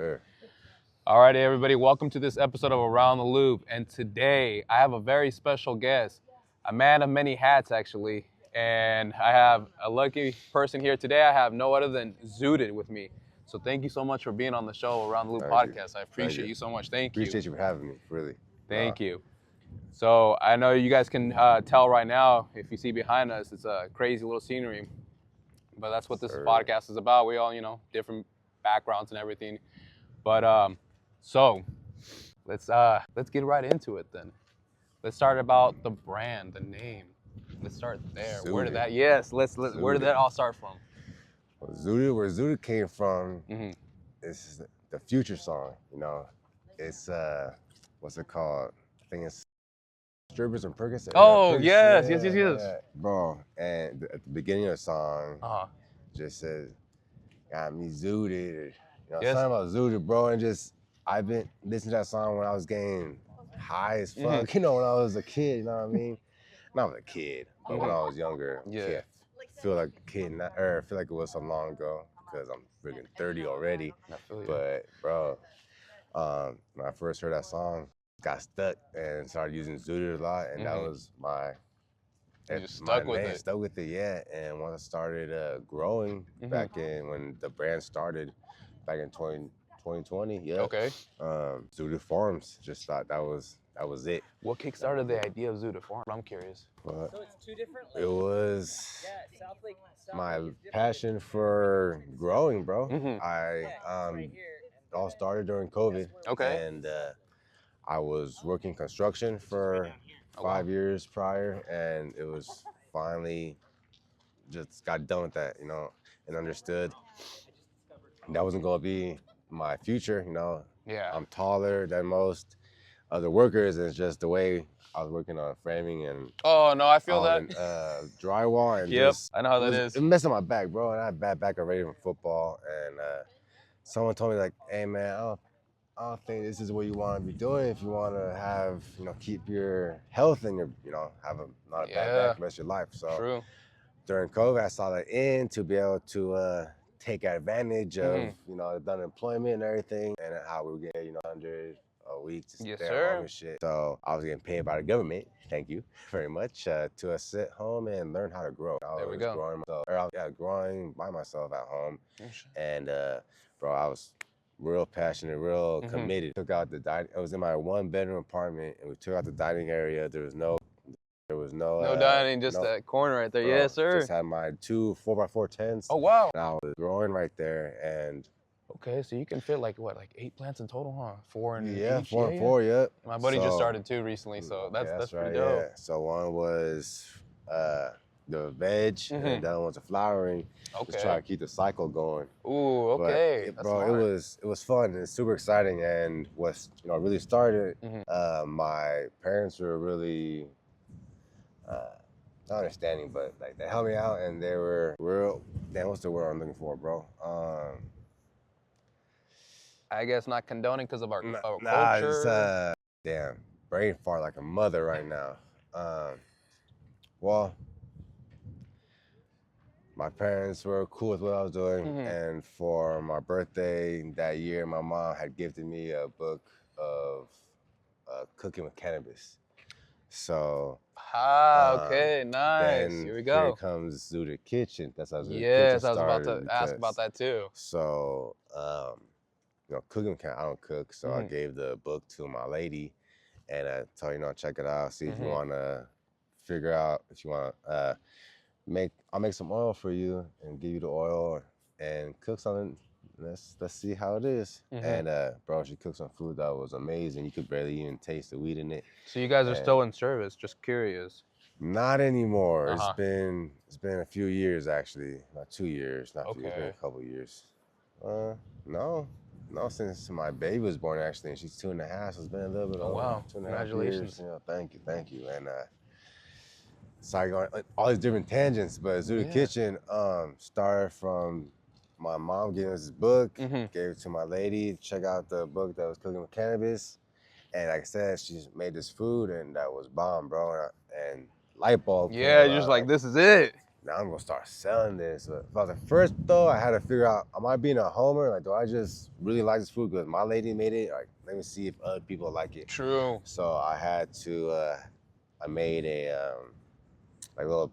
sir. Alrighty, everybody, welcome to this episode of Around the Loop. And today I have a very special guest, a man of many hats, actually. And I have a lucky person here today. I have no other than Zooted with me. So thank you so much for being on the show, Around the Loop Podcast. I appreciate you so much. Thank you. Appreciate you for having me, really. Thank you. So I know you guys can tell right now, if you see behind us, it's a crazy little scenery. But that's what this podcast is about. We all, different backgrounds and everything. But so let's get right into it then. Let's start about the brand, the name. Let's start there. Zooted. Where did that? Yes, where did that all start from? Well, Zooted, where Zooted came from, is the Future song. It's what's it called? I think it's Strippers and Percocet. Oh, yes. Bro, and at the beginning of the song, just says, "Got me zooted." Something about Zooted, bro, and just I've been listening to that song when I was getting high as fuck. When I was a kid. You know what I mean? Not a kid, but when I was younger. Yeah. Feel like a kid, I feel like it was so long ago because I'm freaking 30 already. I feel you. But bro, when I first heard that song, got stuck and started using Zooted a lot, and that was my. You just stuck with it. Stuck with it, yeah. And once I started growing back in when the brand started, back in 2020, yeah. Okay. Zooted Farms, just thought that was it. What kickstarted the idea of Zooted Farm? I'm curious. But So it's two different. it was my passion for growing, bro. It all started during COVID. Okay. And I was working construction for 5 years prior, and it was finally just got done with that, and understood that wasn't going to be my future, Yeah. I'm taller than most other workers, and it's just the way I was working on framing and Oh, no, I feel that. drywall, and Yep, I know how that is. It messed up my back, bro, and I had bad back already from football, and someone told me, like, hey, man, I don't think this is what you want to be doing if you want to have, keep your health and your, have not a bad back the rest of your life. So True. during COVID, I saw that to be able to take advantage of, the unemployment and everything, and how we were getting, 100 a week to stay at home and shit. So I was getting paid by the government, thank you very much, to sit home and learn how to grow. There we go. Growing by myself at home. And bro, I was real passionate, real committed. Took out the dining. I was in my 1-bedroom apartment, and we took out the dining area. There was no dining, just that corner right there. Bro, Yes, sir. Just had my 2 4x4 tents. Oh, wow. And I was growing right there, and okay, so you can fit like 8 plants in total, huh? 4 in yeah, each? 4 and 4, yep. My buddy just started too recently, so that's right, pretty dope. Yeah. So one was the veg, and the other one's the flowering. Okay. Just try to keep the cycle going. Ooh, okay. But, bro, it was fun. It's super exciting, and what really started. My parents were really not understanding, but like they helped me out, and they were real. Damn, what's the word I'm looking for, bro? I guess not condoning because of our Nah, culture. it's damn brain fart like a mother right now. Well, my parents were cool with what I was doing, and for my birthday that year, my mom had gifted me a book of cooking with cannabis. So okay, nice. Here we go. Here comes Zooted Kitchen. That's how Zooted Kitchen Yes, I was about started to ask about that too. So, cooking, I don't cook, so I gave the book to my lady, and I told her, check it out, see if you want to figure out if you want to I'll make some oil for you and give you the oil and cook something. Let's see how it is. And bro, she cooked some food that was amazing. You could barely even taste the weed in it. So you guys are still in service? Just curious. Not anymore. It's been a few years actually. Not 2 years. Not a few, it's been a couple years. No, since my baby was born actually, and she's 2.5. So it's been a little bit. Oh wow! 2.5 Congratulations. years. Thank you. And sorry, going all these different tangents, but Zooted Kitchen started from my mom gave us this book, gave it to my lady, check out the book that was cooking with cannabis. And like I said, she made this food, and that was bomb, bro. And light bulb. Yeah, you're just like, this is it. now I'm gonna start selling this. But at first though, I had to figure out, am I being a homer? Like, do I just really like this food because my lady made it? Like, let me see if other people like it. True. So I had to, I made a like little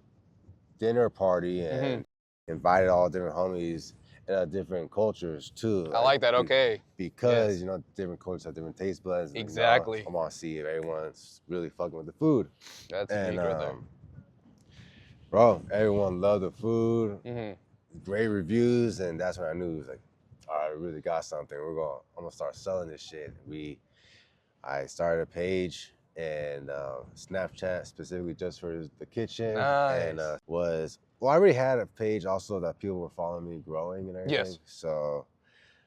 dinner party and invited all different homies and different cultures too. I like that. Okay. Because Yes. you know, different cultures have different taste buds. Exactly. You know, I want to see if everyone's really fucking with the food. That's unique right there. Bro, everyone loved the food, great reviews, and that's when I knew it was like, all right, we really got something. I'm gonna start selling this shit. I started a page and Snapchat specifically just for the kitchen, and I already had a page also that people were following me growing and everything. Yes. So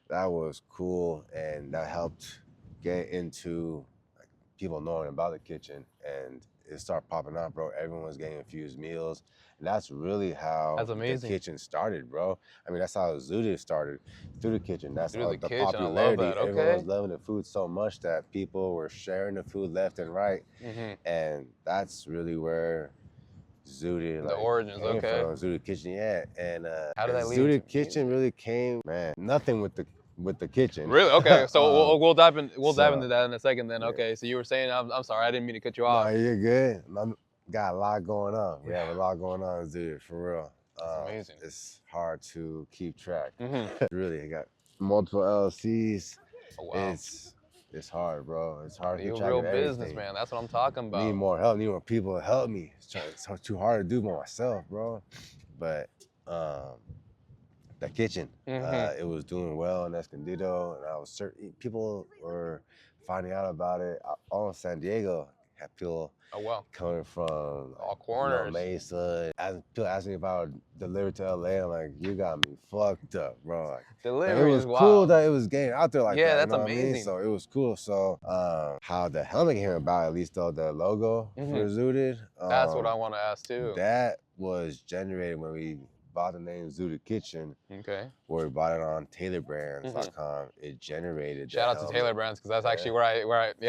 that was cool, and that helped get into like, people knowing about the kitchen, and it started popping up, bro. Everyone was getting infused meals, and that's really how the kitchen started, bro. I mean, that's how Zooted started, through the kitchen. That's how the popularity. Everyone was loving the food so much that people were sharing the food left and right, and that's really where Zooted, the origins, came from. Zooted Kitchen, yeah. And how did that lead Zooted Kitchen really came, man, nothing with the kitchen. Really? Okay. So we'll dive into that in a second then. Okay. So you were saying, I'm sorry, I didn't mean to cut you off. No, you're good. Got a lot going on. We have a lot going on, dude, for real. That's amazing. It's hard to keep track. Really, I got multiple LLCs. Oh, wow. It's hard, bro. It's hard to keep You're track a real of everything. businessman. That's what I'm talking about. Need more help. Need more people to help me. It's too hard to do by myself, bro. But the kitchen, it was doing well in Escondido, and I was certain people were finding out about it. All in San Diego, had people coming from all corners, Mesa. People asking me if I would deliver to LA. I'm like, you got me fucked up, bro. Like, delivery it was cool that it was getting out there like that. Yeah, that's amazing. amazing. I mean? So it was cool. So how the helmet came about, at least though, the logo for Zooted. That's what I want to ask too. That was generated when we bought the name Zooted Kitchen. Okay. Where we bought it on TaylorBrands.com. It generated. Shout out to Taylor Brands, because that's actually where I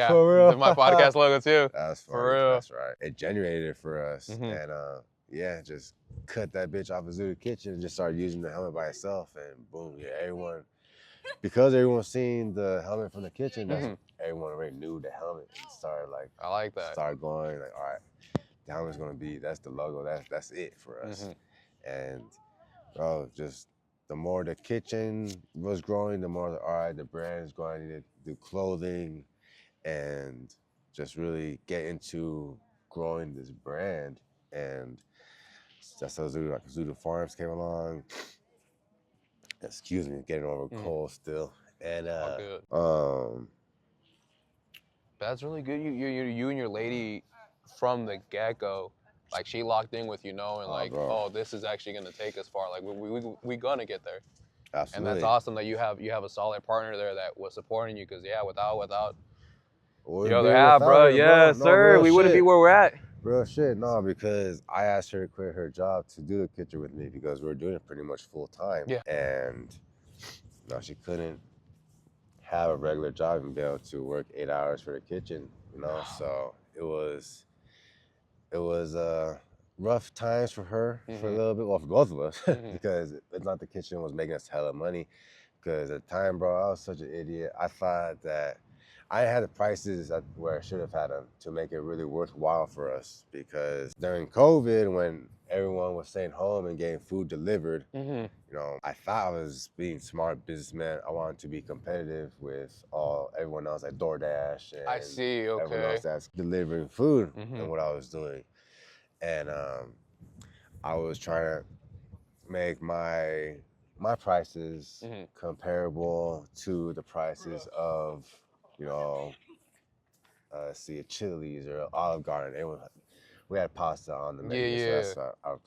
for real. Did my podcast logo too. That's funny. For real. That's right. It generated it for us, and just cut that bitch off of Zooted Kitchen and just started using the helmet by itself, and boom, because everyone seen the helmet from the kitchen, everyone already knew the helmet and started like. I like that. Started going like, all right, the helmet's gonna be, that's the logo, that's it for us. And bro, just the more the kitchen was growing, the more the brand is going to do clothing and just really get into growing this brand. And that's how Zooted Farms came along. Excuse me, getting over cold still. And that's really good. You and your lady from the get-go, like she locked in with, and like, oh, this is actually gonna take us far. Like we gonna get there. Absolutely. And that's awesome that you have a solid partner there that was supporting you. Because without the other half, bro, yes, sir, we wouldn't be where we're at. Real shit, no, because I asked her to quit her job to do the kitchen with me because we were doing it pretty much full time. Yeah. And she couldn't have a regular job and be able to work 8 hours for the kitchen, So it was rough times for her for a little bit, well, for both of us, because it's not the kitchen was making us hella money. Because at the time, bro, I was such an idiot. I thought that I had the prices where I should have had them to make it really worthwhile for us. Because during COVID, when everyone was staying home and getting food delivered, I thought I was being smart businessman. I wanted to be competitive with everyone else, like DoorDash and everyone else that's delivering food and what I was doing. And I was trying to make my prices comparable to the prices of, a Chili's or Olive Garden. We had pasta on the menu, so that's what I would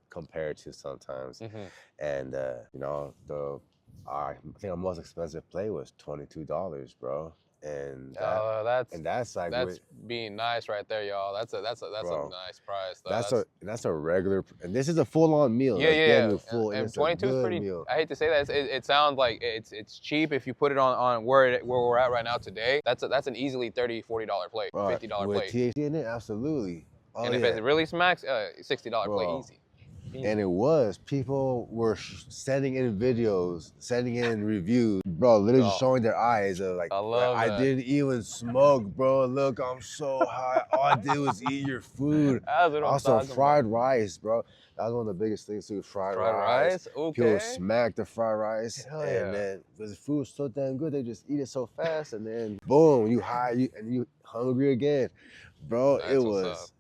compare it to sometimes. And I think our most expensive plate was $22, bro. And that's being nice right there, y'all. That's a nice price. That's a regular, and this is a full-on meal. Yeah. Full, and 22 is pretty. Meal. I hate to say that. It sounds like it's cheap if you put it on where we're at right now today. That's an easily $30, $40 plate, $50 with plate. THC in it, absolutely. And if it really smacks, $60 plate easy. And it was. People were sending in videos, sending in reviews, bro, literally showing their eyes of like, I didn't even smoke, bro. Look, I'm so high. All I did was eat your food. Also, fried rice, bro. That was one of the biggest things too, fried rice. Okay. People smack the fried rice. Hell and then because the food was so damn good, they just eat it so fast. And then boom, you high, and you hungry again. Bro, it was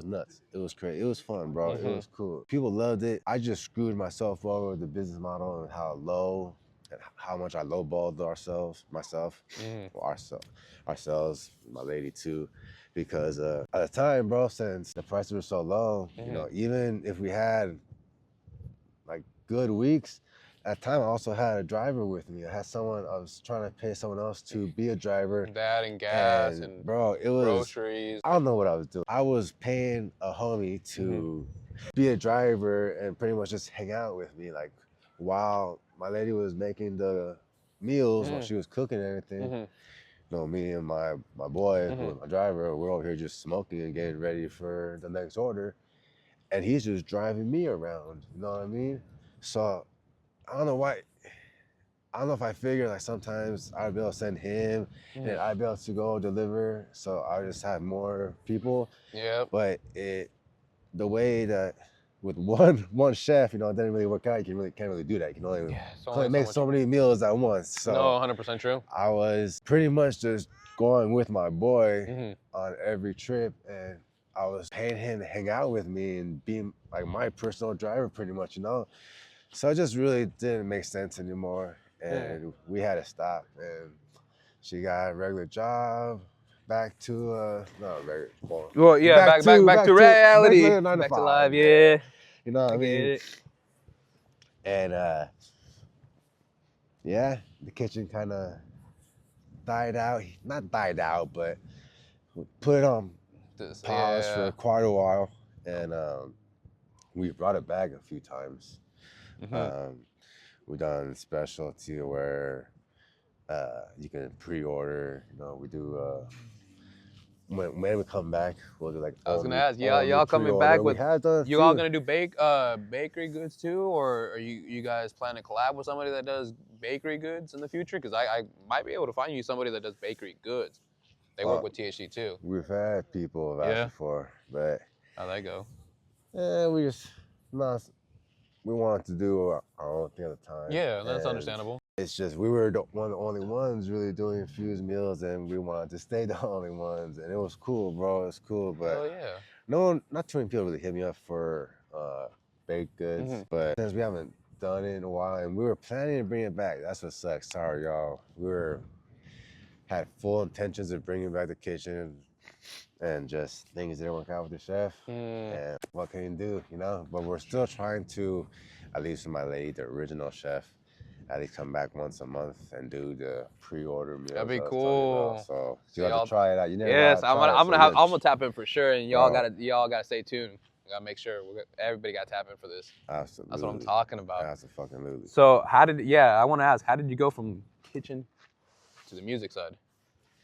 nuts. It was crazy. It was fun, bro. It was cool. People loved it. I just screwed myself over with the business model and how much I lowballed myself, ourselves, my lady too, because at the time, bro, since the prices were so low, you know, even if we had like good weeks, at the time I also had a driver with me. I was trying to pay someone else to be a driver. That and gas and bro, it was groceries. I don't know what I was doing. I was paying a homie to be a driver and pretty much just hang out with me, like while my lady was making the meals, while she was cooking and everything. You know, me and my boy, who was my driver, we're over here just smoking and getting ready for the next order. And he's just driving me around, you know what I mean? So I don't know why. I don't know if I figured like sometimes I'd be able to send him and I'd be able to go deliver, so I just have more people. Yeah. But the way that with one chef, you know, it doesn't really work out. You can't really do that. You can only make so many meals at once. So no, 100% true. I was pretty much just going with my boy on every trip, and I was paying him to hang out with me and being like my personal driver, pretty much, you know. So it just really didn't make sense anymore, and we had to stop. And she got a regular job, back to well, yeah, back to reality, back to life, yeah. You know what I mean? And yeah, the kitchen kind of not died out, but put it on pause for quite a while, and we brought it back a few times. We done specialty where you can pre-order. You know, we do when we come back, we'll do like. I was gonna ask, y'all coming back with? You all gonna do bakery goods too, or are you guys planning to collab with somebody that does bakery goods in the future? Because I might be able to find you somebody that does bakery goods. They work with THC too. We've had people ask before, but how'd that go? Yeah, we wanted to do our own thing at the time. Yeah, that's understandable. It's just we were one of the only ones really doing infused meals, and we wanted to stay the only ones, and it was cool, bro. It was cool, but not too many people really hit me up for baked goods. But since we haven't done it in a while, and we were planning to bring it back, that's what sucks. Sorry, y'all. We had full intentions of bringing back the kitchen, and just things didn't work out with the chef. And what can you do, you know? But we're still trying to, at least with my lady, the original chef, at least come back once a month and do the pre-order meals. That'd be cool. So you have to try it out. You never I'm gonna tap in for sure, and y'all gotta stay tuned. We gotta make sure everybody got to tap in for this. Absolutely. That's what I'm talking about. Absolutely. So I want to ask, how did you go from kitchen to the music side?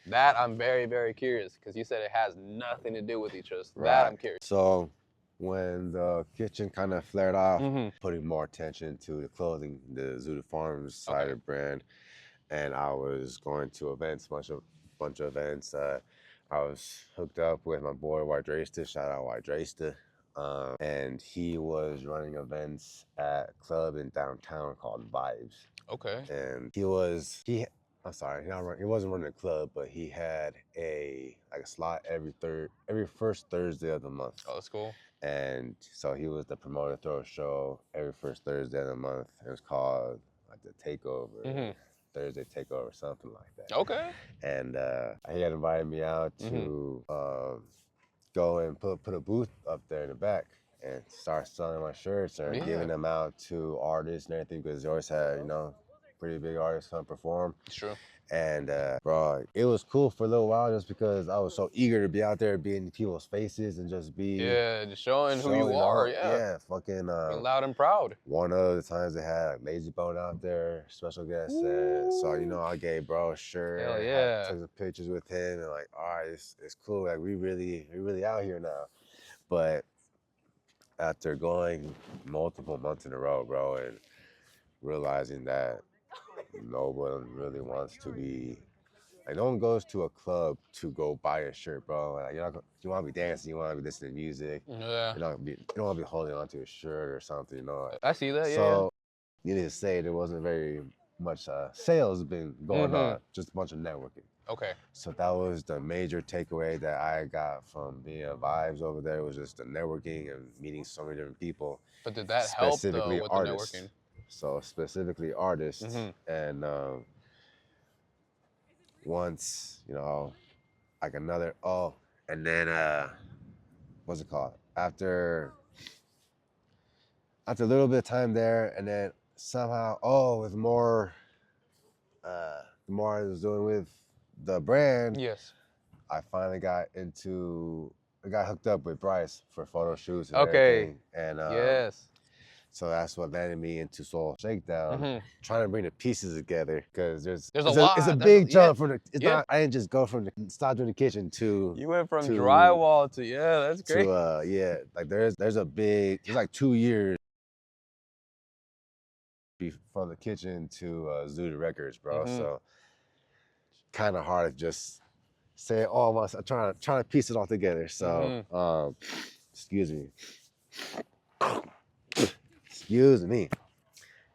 That I'm very, very curious, because you said it has nothing to do with each other. That I'm curious. So when the kitchen kind of flared off, putting more attention to the clothing, the Zooted Farms side of the brand, and I was going to events, bunch of events. I was hooked up with my boy White Draysta, shout out White Draysta, and he was running events at a club in downtown called Vibes. Okay. And he wasn't running a club, but he had a slot every first Thursday of the month. Oh, that's cool. And so he was the promoter, throw a show every first Thursday of the month. It was called like the Takeover, Thursday Takeover, something like that. Okay. And he had invited me out to go and put a booth up there in the back and start selling my shirts and giving them out to artists and everything, because they always had, you know, pretty big artists come perform. It's true. And bro, it was cool for a little while just because I was so eager to be out there, be in people's faces and just be just showing who you are. Fucking being loud and proud. One of the times they had like Lazy Bone out there, special guest, so you know I gave bro a shirt. Hell yeah. I took some pictures with him and like, all right, it's cool. Like we really out here now. But after going multiple months in a row, bro, and realizing that no one really wants to be like, no one goes to a club to go buy a shirt, bro. Like, you want to be dancing, you want to be listening to music. Yeah. You don't want to be holding onto a shirt or something, you know. I see that. So, needless to say, there wasn't very much sales been going on, just a bunch of networking. Okay. So that was the major takeaway that I got from being at Vibes over there, was just the networking and meeting so many different people. But did that help though with artists. the networking? So specifically artists, and once, you know, like another, and then what's it called? After a little bit of time there, and then somehow, with more, the more I was doing with the brand, yes, I finally got hooked up with Bryce for photo shoots and everything. And yes. So that's what landed me into Soul Shakedown, trying to bring the pieces together, because there's a lot. It's a big jump from the. It's not. I didn't just go from start doing the kitchen to. You went from drywall to that's great. To like there's like 2 years from the kitchen to Zooted Records, bro. So kind of hard to just say, I'm trying to piece it all together. So excuse me. Excuse me. I'm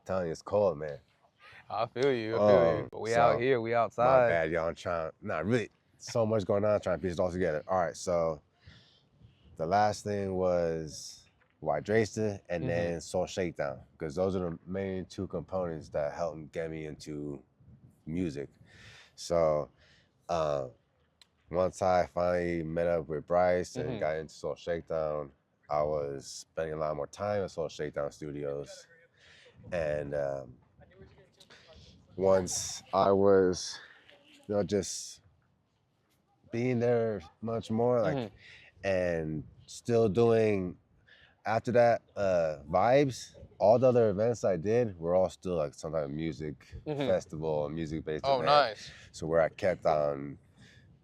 telling you, it's cold, man. I feel you. But we out here, we outside. My bad, y'all. I'm trying, not really, so much going on, trying to piece it all together. All right, so the last thing was Hydration and then Soul Shakedown, because those are the main two components that helped get me into music. So once I finally met up with Bryce and got into Soul Shakedown, I was spending a lot more time at Soul Shakedown Studios. And once I was, just being there much more, like, and still doing, after that, Vibes, all the other events I did were all still like some type of music festival, music-based event. Nice. So where I kept on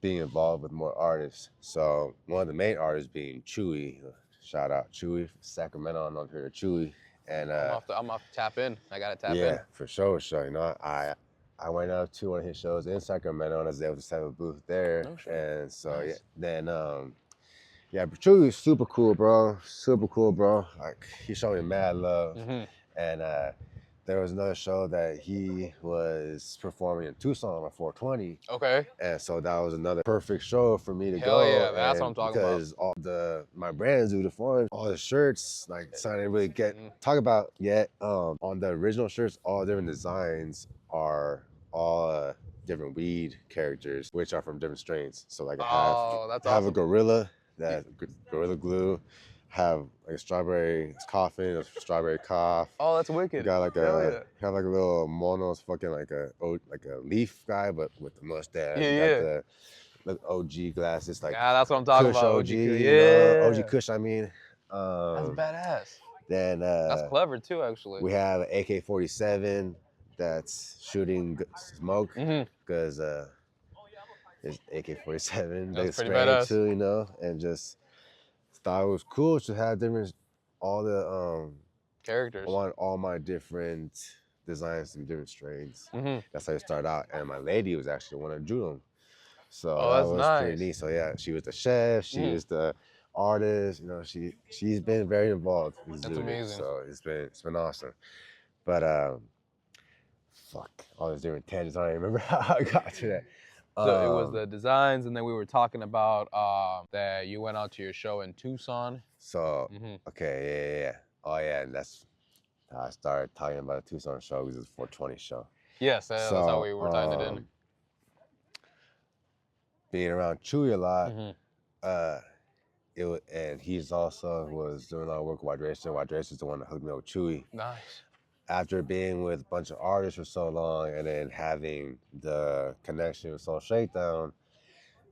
being involved with more artists. So one of the main artists being Chewy. Shout out Chewy from Sacramento. I don't know if you heard of Chewy. And I'm off to tap in. I gotta tap in. Yeah, for sure. You know, I went out to one of his shows in Sacramento, and I was able to have a booth there. Oh, sure. And so nice. Then but Chewy was super cool, bro. Super cool, bro. Like, he showed me mad love. And there was another show that he was performing in Tucson on 420. Okay. And so that was another perfect show for me to go. Hell yeah, that's what I'm talking about. Because all my brands, Zooted Forms, all the shirts, like, so I didn't really talk about yet. On the original shirts, all different designs are all different weed characters, which are from different strains. So like I have a gorilla, that gorilla glue. Have like a strawberry coffin, a strawberry cough. Oh, that's wicked. You got like have like a little mono's fucking like a leaf guy, but with the mustache. You got the OG glasses, like that's what I'm talking about. OG, OG Kush. I mean, that's badass. Then that's clever too, actually. We have an AK-47 that's shooting smoke because it's AK-47. That's pretty badass too, and just. Thought it was cool to have all the characters. I wanted all my different designs to be different strains. That's how it started out. And my lady was actually the one that drew them. So that was pretty neat. So yeah, she was the chef, she was the artist, she's been very involved. That's amazing. So it's been awesome. But all these different tangents, I don't even remember how I got to that. So it was the designs, and then we were talking about that you went out to your show in Tucson. So, okay, yeah. Oh, yeah, and that's how I started talking about the Tucson show, because it's a 420 show. Yes, that's how we were tying it in. Being around Chewy a lot, and he's also was doing a lot of work with Hydration. Hydration's the one that hooked me up with Chewy. Nice. After being with a bunch of artists for so long, and then having the connection with Soul Shakedown,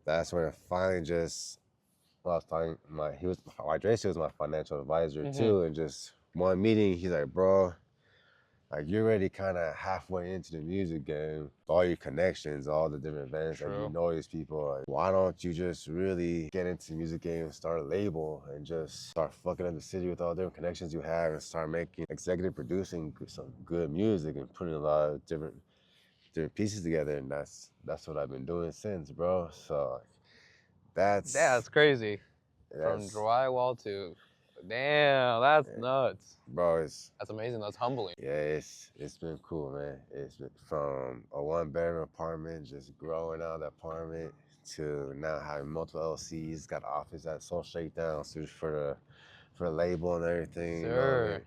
that's when it finally just, Hydration was my financial advisor too, and just one meeting, he's like, bro, like you're already kind of halfway into the music game, all your connections, all the different events, and you know these people. Like, why don't you just really get into the music game and start a label and just start fucking up the city with all the different connections you have and start making, executive producing some good music and putting a lot of different pieces together. And that's what I've been doing since, bro. So that's crazy. From drywall to, damn, that's nuts, bro. That's amazing. That's humbling. Yeah, it's been cool, man. It's been from a 1-bedroom apartment, just growing out of the apartment, to now having multiple LCs, got an office at Soul Shakedown, so for the label and everything. Sure. You know,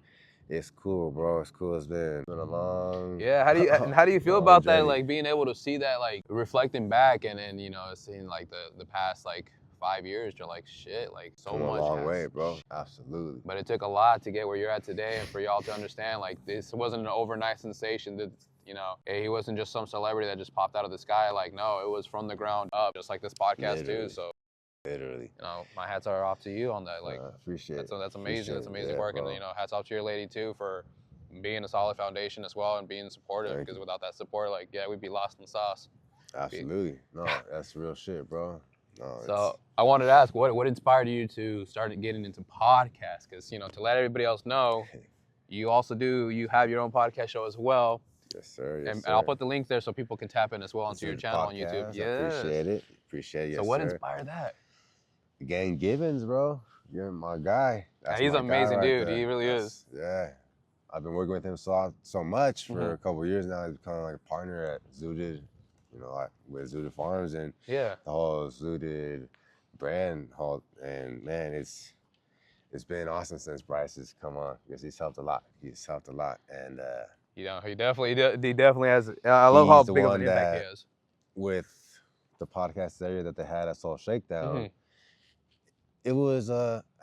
it's cool, bro. It's cool. It's been a long. Yeah. How do you feel about that? Like being able to see that, like reflecting back, and you know, seeing like the past like 5 years, you're like, shit, like so much. A long way, bro. Absolutely. But it took a lot to get where you're at today, and for y'all to understand, like, this wasn't an overnight sensation. That, you know, he wasn't just some celebrity that just popped out of the sky. Like, no, it was from the ground up, just like this podcast too. So, literally, you know, my hats are off to you on that. Like, appreciate it. That's amazing. That's amazing work, bro. and you know, hats off to your lady too for being a solid foundation as well and being supportive. Because without that support, like, yeah, we'd be lost in the sauce. Absolutely. No, that's real shit, bro. No, so I wanted to ask, what inspired you to start getting into podcasts? Because, you know, to let everybody else know, you have your own podcast show as well. Yes, sir. And I'll put the link there so people can tap in as well onto your channel on YouTube. Yes. Appreciate it. Appreciate it. So what inspired that? Gang Gibbons, bro. You're my guy. He's an amazing dude. He really is. Yeah. I've been working with him so much for a couple of years now. He's become like a partner at Zooted. You know, like with Zooted Farms and the whole Zooted brand, and man, it's been awesome since Bryce has come on, because he's helped a lot. And you know, he definitely has. I love how big of an impact he has. With the podcast area that they had at Soul Shakedown, it was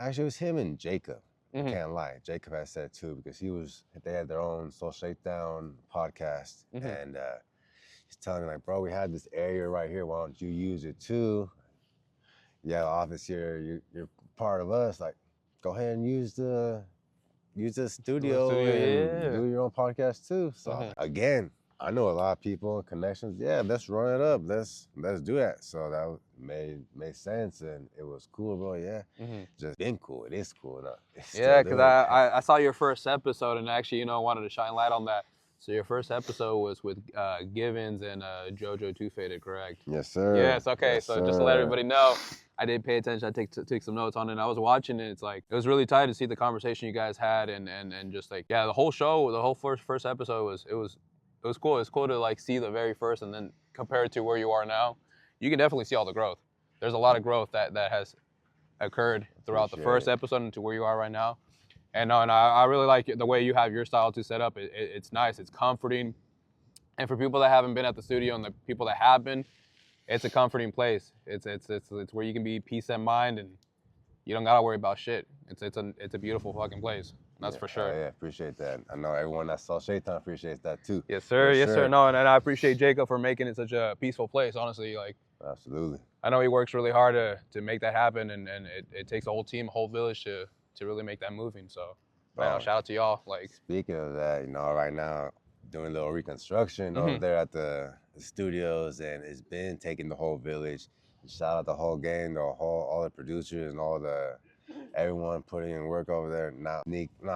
actually it was him and Jacob. I can't lie, Jacob had said too, because they had their own Soul Shakedown podcast, and he's telling me, like, bro, we had this area right here. Why don't you use it too? Yeah, the office here. You're part of us. Like, go ahead and use the studio and do your own podcast too. So again, I know a lot of people and connections. Yeah, let's run it up. Let's do that. So that made sense, and it was cool, bro. Yeah, just been cool. It is cool. Yeah, because I saw your first episode, and actually, you know, wanted to shine light on that. So your first episode was with Givens and JoJo Too Faded, correct? Yes, sir. Yes, okay. Yes, so sir. Just to let everybody know, I did pay attention. I took some notes on it. And I was watching it. It's like, it was really tight to see the conversation you guys had, and just like, yeah, the whole show, the whole first episode was cool. It's cool to like see the very first and then compare it to where you are now. You can definitely see all the growth. There's a lot of growth that has occurred throughout the first episode into where you are right now. And I really like the way you have your style to set up. It's nice. It's comforting. And for people that haven't been at the studio and the people that have been, it's a comforting place. It's where you can be peace of mind, and you don't gotta worry about shit. It's a beautiful fucking place. That's for sure. Yeah, appreciate that. I know everyone that saw Shaitan appreciates that too. Yes, sir. Yes, sir. No, and I appreciate Jacob for making it such a peaceful place. Honestly, like. Absolutely. I know he works really hard to make that happen, and it takes a whole team, a whole village to really make that moving. So, man, shout out to y'all. Like, speaking of that, you know, right now doing a little reconstruction over there at the studios, and it's been taking the whole village. Shout out the whole gang, all the producers and everyone putting in work over there. Not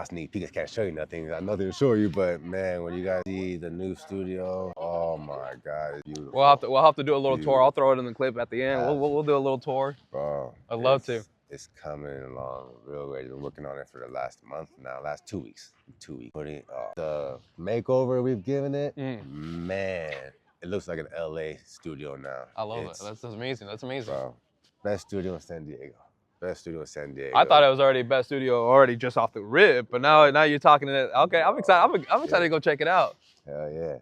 sneak peek, I can't show you nothing. I have nothing to show you, but man, when you guys see the new studio, oh my God, it's beautiful. We'll have to do a little tour. I'll throw it in the clip at the end. We'll do a little tour. Bro, I'd love to. It's coming along real great. Been working on it for the last month now, last 2 weeks. 2 weeks. Putting the makeover we've given it, man, it looks like an LA studio now. I love it. That's amazing. That's amazing. Bro, best studio in San Diego. Best studio in San Diego. I thought it was already best studio just off the rip, but now you're talking to it. Okay, I'm excited. I'm excited to go check it out. Hell yeah.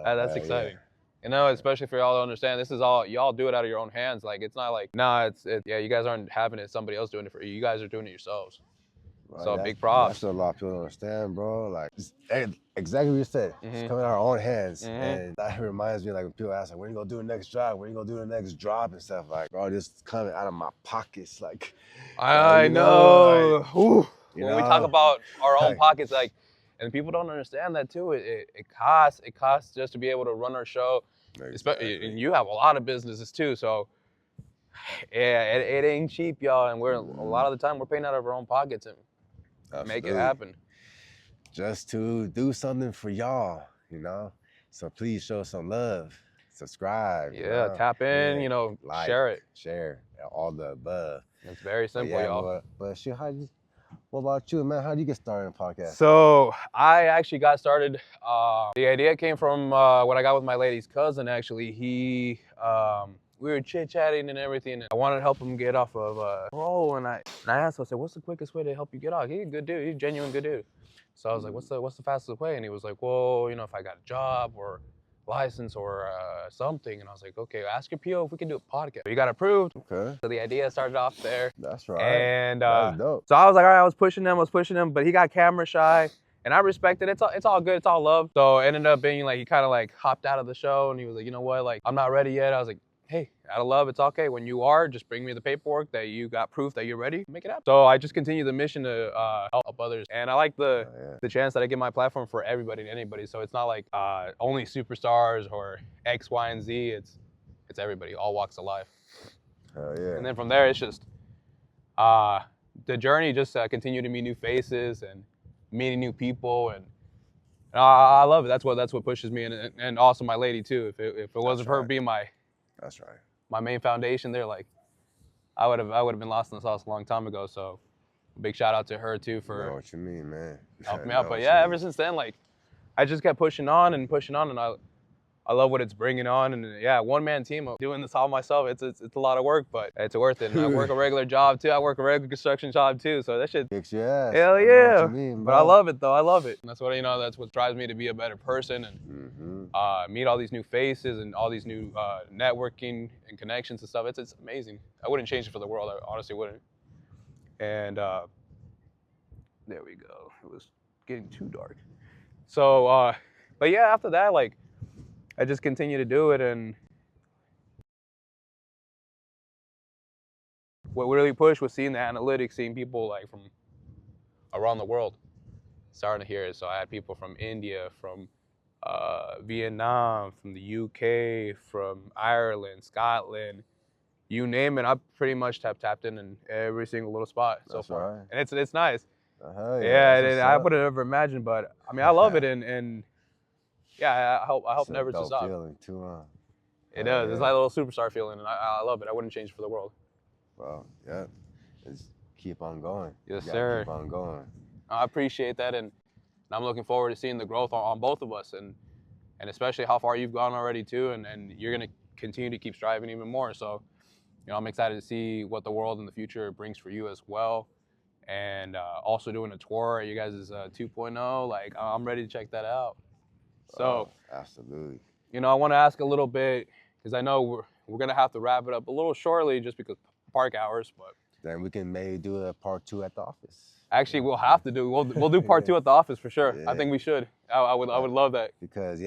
That's exciting. Yeah. You know, especially for y'all to understand, this is all, y'all do it out of your own hands. Like, it's not like, you guys aren't having it, somebody else doing it for you. You guys are doing it yourselves. Right, so big props. That's what a lot of people don't understand, bro. Like, exactly what you said. It's coming out of our own hands. And that reminds me, like, when people ask, like, when you gonna do the next drop? When you gonna do the next drop and stuff? Like, bro, this is coming out of my pockets. Like, I know. Like, when we talk about our own pockets, like, And people don't understand that too. It costs just to be able to run our show. Exactly. And you have a lot of businesses too, so yeah, it ain't cheap, y'all. And a lot of the time we're paying out of our own pockets and make it happen. Just to do something for y'all, So please show some love, subscribe. Yeah, tap in, like, share, all the above. It's very simple, y'all. But shit, what about you, man? How did you get started in a podcast? So I actually got started. The idea came from when I got with my lady's cousin. Actually, we were chit-chatting and everything. And I wanted to help him get off of parole, and I asked him, I said, "What's the quickest way to help you get off?" He's a good dude. He's a genuine good dude. So I was like, "What's the fastest way?" And he was like, "Well, if I got a job or license or something." And I was like, "Okay, ask your PO if we can do a podcast." We got approved. Okay. So the idea started off there. That's right. And that's dope. So I was like, all right, I was pushing him, but he got camera shy. And I respect it. It's all good. It's all love. So it ended up being like, he kind of like hopped out of the show and he was like, you know what? Like, I'm not ready yet. I was like, hey, out of love, it's okay. When you are, just bring me the paperwork that you got proof that you're ready. Make it happen. So I just continue the mission to help others. And I like the chance that I get my platform for everybody and anybody. So it's not like only superstars or X, Y, and Z. It's everybody, all walks of life. Hell yeah. And then from there, it's just the journey just continued to meet new faces and meeting new people, and I love it. That's what pushes me, and also my lady too. If it wasn't for her being my main foundation there, like I would have been lost in the sauce a long time ago. So big shout out to her too for I know what you mean, man. helping me out. But yeah, ever since then, like I just kept pushing on, and I love what it's bringing on, and yeah, one-man team. I'm doing this all myself. It's a lot of work, but it's worth it. And I work a regular job too. I work a regular construction job too. So that shit kicks your ass. Hell yeah. But I love it though. I love it. And that's what drives me to be a better person and meet all these new faces and all these new networking and connections and stuff. It's amazing. I wouldn't change it for the world. I honestly wouldn't. And there we go. It was getting too dark. So, but yeah, after that, like, I just continue to do it, and what really pushed was seeing the analytics, seeing people like from around the world starting to hear it. So I had people from India, from Vietnam, from the UK, from Ireland, Scotland, you name it. I pretty much tapped in every single little spot so far. Right. And it's nice. Yeah, I wouldn't have ever imagined, but I mean, I love it, and yeah, I hope never to stop. Feeling too, It does. It's like a little superstar feeling, and I love it. I wouldn't change it for the world. Well, yeah, just keep on going. Yes, sir. Keep on going. I appreciate that, and I'm looking forward to seeing the growth on both of us, and especially how far you've gone already too, and you're gonna continue to keep striving even more. So, I'm excited to see what the world in the future brings for you as well. And also doing a tour at you guys' 2.0, like I'm ready to check that out. So absolutely. I want to ask a little bit, because I know we're gonna have to wrap it up a little shortly just because park hours, but then we can maybe do a part 2 at the office. Actually, we'll do part 2 at the office for sure. Yeah. I think we should. I would love that. Because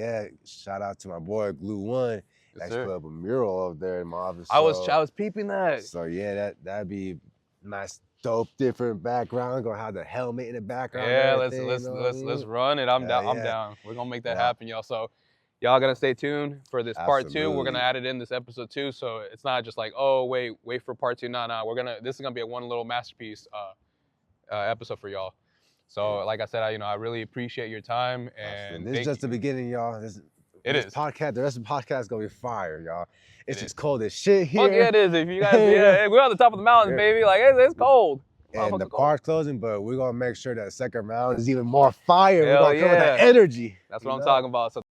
shout out to my boy Glue One. Yes, put up a mural up there in my office. I was peeping that. So yeah, that'd be nice. Dope, different background. Gonna have the helmet in the background. Yeah, let's run it. I'm down. I'm down. We're gonna make that happen, y'all. So, y'all gotta stay tuned for this part 2. We're gonna add it in this episode 2, so it's not just like, oh wait for part 2. Nah. This is gonna be a one little masterpiece episode for y'all. So, like I said, I really appreciate your time, and this is just the beginning, y'all. This podcast. The rest of the podcast is gonna be fire, y'all. It's just cold as shit here. Fuck yeah, it is. If you guys, we're on the top of the mountains, baby. Like it's cold. And the park's closing, but we're gonna make sure that second round is even more fire. We're gonna come with that energy. That's what I'm talking about. So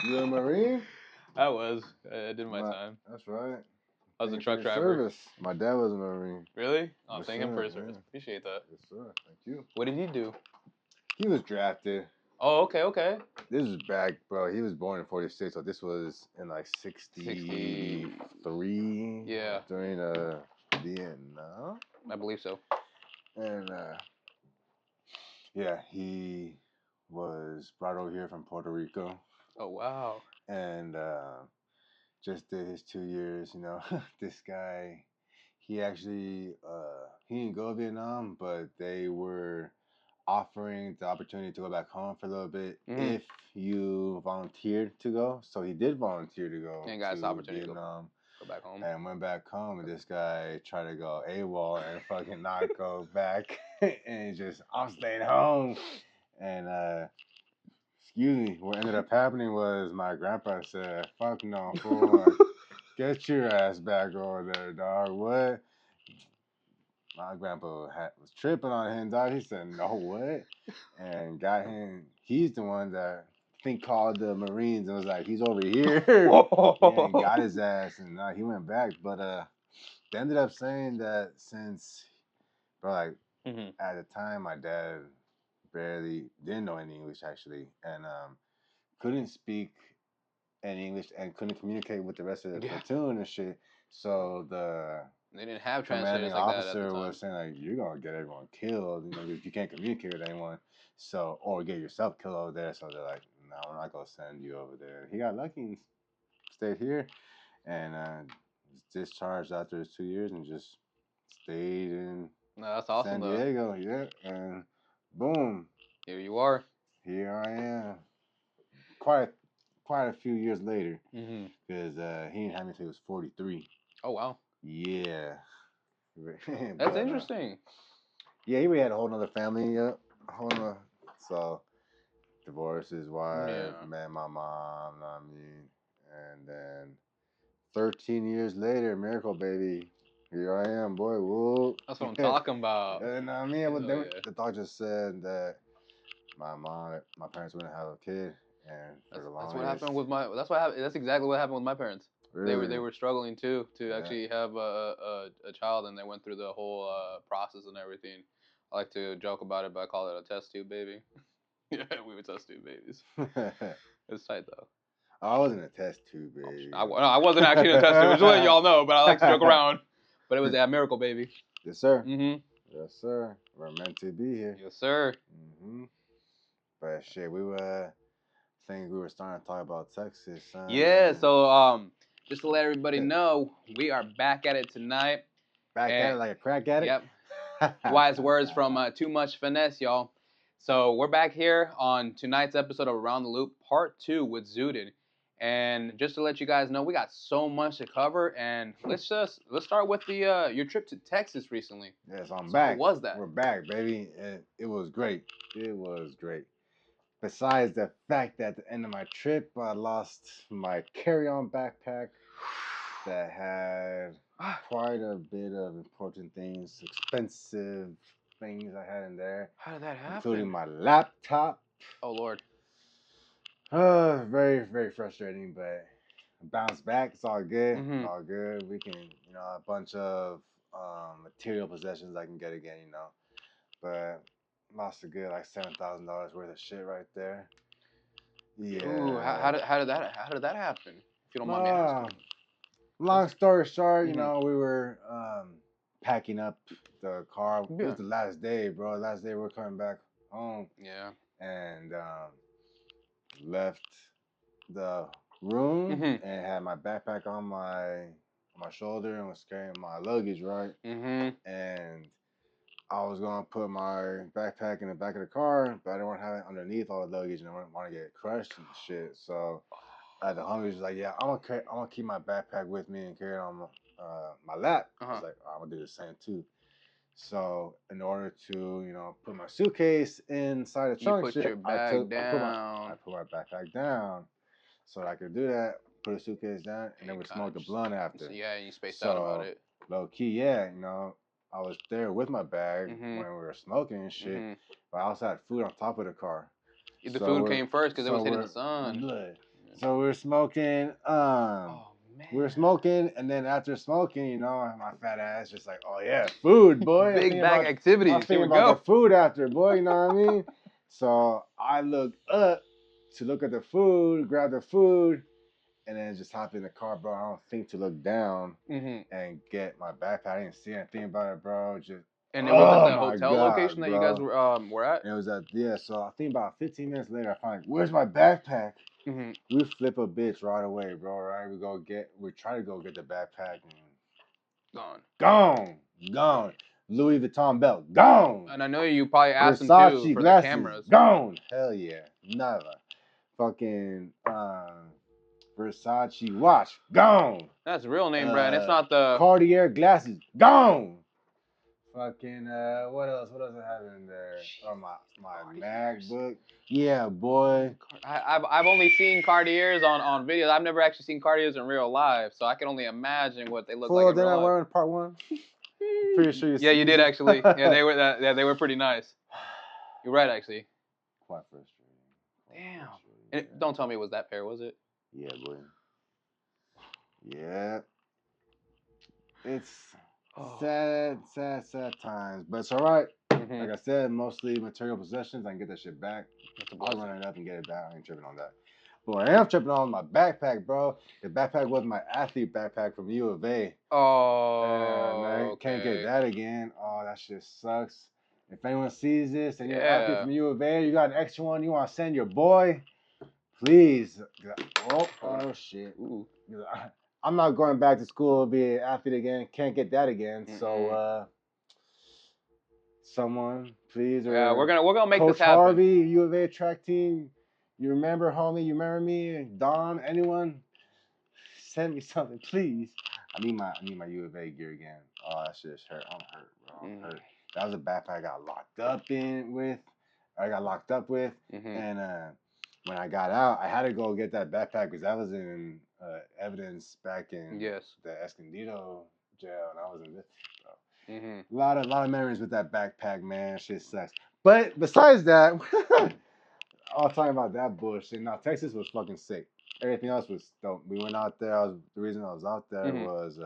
You a Marine? I was. I did my time. That's right. I was a Thank you truck for your driver. Service. My dad was a Marine. Really? Oh, Yes, thank him sir, for his service. Appreciate that. Yes, sir. Thank you. What did he do? He was drafted. Oh, okay. This is back, bro. He was born in 46, so this was in like 63. Yeah. During Vietnam. I believe so. And yeah, he was brought over here from Puerto Rico. Oh, wow. And just did his 2 years, you know. This guy, he actually, he didn't go to Vietnam, but they were offering the opportunity to go back home for a little bit if you volunteered to go. So he did volunteer to go and got his opportunity Vietnam. Go back home. And went back home, and this guy tried to go AWOL and fucking not go back. And just, I'm staying home. And, excuse me, what ended up happening was my grandpa said, fuck no, fool. Get your ass back over there, dog. What? My grandpa was tripping on him, dog. He said, no, what? And got him. He's the one that I think called the Marines and was like, he's over here. Yeah, and got his ass, and he went back. But they ended up saying that since, bro, like, at the time, my dad barely didn't know any English, actually, and couldn't speak any English and couldn't communicate with the rest of the platoon and shit. So they didn't have commanding translators like that officer at the time. was saying like, you're gonna get everyone killed, you know, if you can't communicate with anyone. So, or get yourself killed over there. So they're like, no, we're not gonna send you over there. He got lucky and stayed here, and was discharged after his 2 years and just stayed in that's awesome, San Diego. Yeah, and boom, here you are. Here I am. Quite a few years later, because he didn't have me until he was 43. Oh wow. Yeah. That's interesting. Yeah, he had a whole nother family. So divorced his wife, met my mom. I mean, and then 13 years later, miracle baby. Here I am, boy. Whoa. That's what I'm talking about. And I mean, the doctor said that my parents wouldn't have a kid. And that's what happened with my. That's exactly what happened with my parents. Really? They were struggling too to actually have a child, and they went through the whole process and everything. I like to joke about it, but I call it a test tube baby. Yeah, we were test tube babies. It's tight though. I wasn't a test tube baby. I wasn't actually a test tube. Just letting y'all know, but I like to joke around. But it was a miracle baby. Yes, sir. Yes, sir. We're meant to be here. Yes, sir. But shit, I think we were starting to talk about Texas. Yeah, so just to let everybody know, we are back at it tonight. Back at it like a crack addict? Yep. Wise words from Too Much Finesse, y'all. So we're back here on tonight's episode of Around the Loop, Part 2 with Zooted. And just to let you guys know, we got so much to cover, and let's start with the your trip to Texas recently. Yes, I'm back. What was that? We're back, baby. It was great. It was great. Besides the fact that at the end of my trip, I lost my carry-on backpack that had quite a bit of important things, expensive things I had in there. How did that happen? Including my laptop. Oh, Lord. Very, very frustrating, but bounce back. It's all good. It's all good. We can, a bunch of material possessions I can get again, But lost a good like $7,000 worth of shit right there. Yeah. Ooh, how did that happen? If you don't mind me asking. Long story short, we were packing up the car. It was the last day, bro. Last day we're coming back home. Yeah. And left the room and had my backpack on my shoulder and was carrying my luggage, right? And I was gonna put my backpack in the back of the car, but I didn't want to have it underneath all the luggage, and I didn't want to get crushed and shit. So the homie was like, "Yeah, I'm gonna keep my backpack with me and carry it on my lap." I was like, I'm gonna do the same too. So in order to put my suitcase inside the trunk, I put my backpack down so I could do that. Put a suitcase down, and then we smoked a blunt after. Yeah, you spaced out about it. Low key, yeah, I was there with my bag when we were smoking and shit, but I also had food on top of the car. The food came first because it was hitting the sun. So we were smoking. We were smoking, and then after smoking, you know, my fat ass just like, oh yeah, food, boy. Big bag activities. I'm thinking about the food after, boy. You know what I mean? So I looked up to look at the food, grab the food, and then just hop in the car, bro. I don't think to look down and get my backpack. I didn't see anything about it, bro. Just and it was at the hotel location that you guys were at? It was at, yeah. So I think about 15 minutes later, I find, where's my backpack? We flip a bitch right away, bro. Right? We try to go get the backpack. And gone. Louis Vuitton belt, gone. And I know you probably asked Versace him too for glasses, the cameras. Gone. Hell yeah, never. Fucking Versace watch, gone. That's real name brand. It's not the Cartier glasses, gone. Fucking what else? What else I have in there? Oh, my MacBook. Yeah, boy. I've only seen Cartiers on videos. I've never actually seen Cartiers in real life, so I can only imagine what they look like in real life. Did I wear in part 1? Pretty sure you. Yeah, you did actually. Yeah, they were pretty nice. You're right, actually. Quite frustrating. Damn. And don't tell me it was that pair, was it? Yeah, boy. Yeah. It's sad times, but it's all right. Like I said, mostly material possessions. I can get that shit back. I'll run it up and get it back. I ain't tripping on that. But what I am tripping on my backpack, bro. The backpack was my athlete backpack from U of A. Oh, man, okay. Can't get that again. Oh, that shit sucks. If anyone sees this and you're an athlete from U of A, you got an extra one, you want to send your boy, please. Oh shit. Ooh. I'm not going back to school to be an athlete again. Can't get that again. So, someone, please. Or yeah, we're gonna make Coach this happen. Harvey, U of A track team. You remember, homie? You remember me? Don? Anyone? Send me something, please. I need my U of A gear again. Oh, that shit's hurt. I'm hurt, bro. I'm hurt. That was a backpack I got locked up with. And when I got out, I had to go get that backpack because that was in evidence back in the Escondido jail, and I was in this. So. A lot of memories with that backpack, man. Shit sucks. But besides that, I was talking about that bullshit. Now Texas was fucking sick. Everything else was dope. We went out there. The reason I was out there was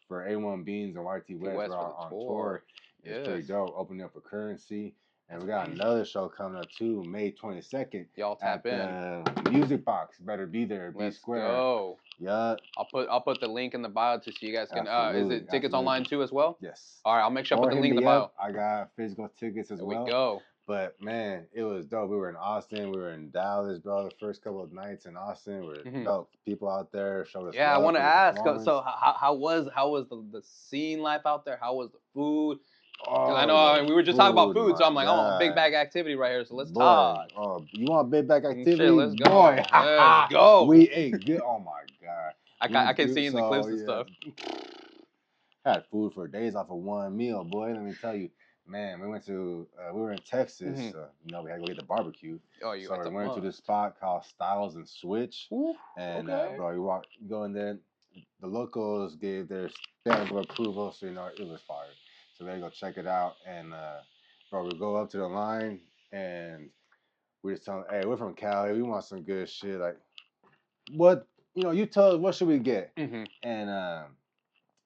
for A1 Beanz and YT West were on tour. It's pretty dope. Opening up for Currency. And we got another show coming up too, May 22nd. Y'all tap in. Music Box. Better be there. Be square. Go. Yeah. I'll put the link in the bio so you guys can. Is it tickets online too as well? Yes. All right, I'll make sure I put the link in the bio. I got physical tickets as well. We go. But man, it was dope. We were in Austin. We were in Dallas, bro. The first couple of nights in Austin were dope. People out there showed us. Yeah, I want to ask. So how was the scene life out there? How was the food? Because I know we were just talking about food, so I'm like, oh, big bag activity right here. So let's talk. Oh, you want big bag activity? Shit, let's go. Boy, let's go. We ate good. Oh my god. I can see in the clips and stuff. Had food for days off of one meal, boy. Let me tell you. Man, we were in Texas. We had to go get the barbecue. So we went to this spot called Styles and Switch. And, bro, you go in there. The locals gave their stamp of approval, so, it was fire. So we go check it out. And, bro, we go up to the line, and we just tell them, hey, we're from Cali. We want some good shit. Like, what, you tell us, what should we get? And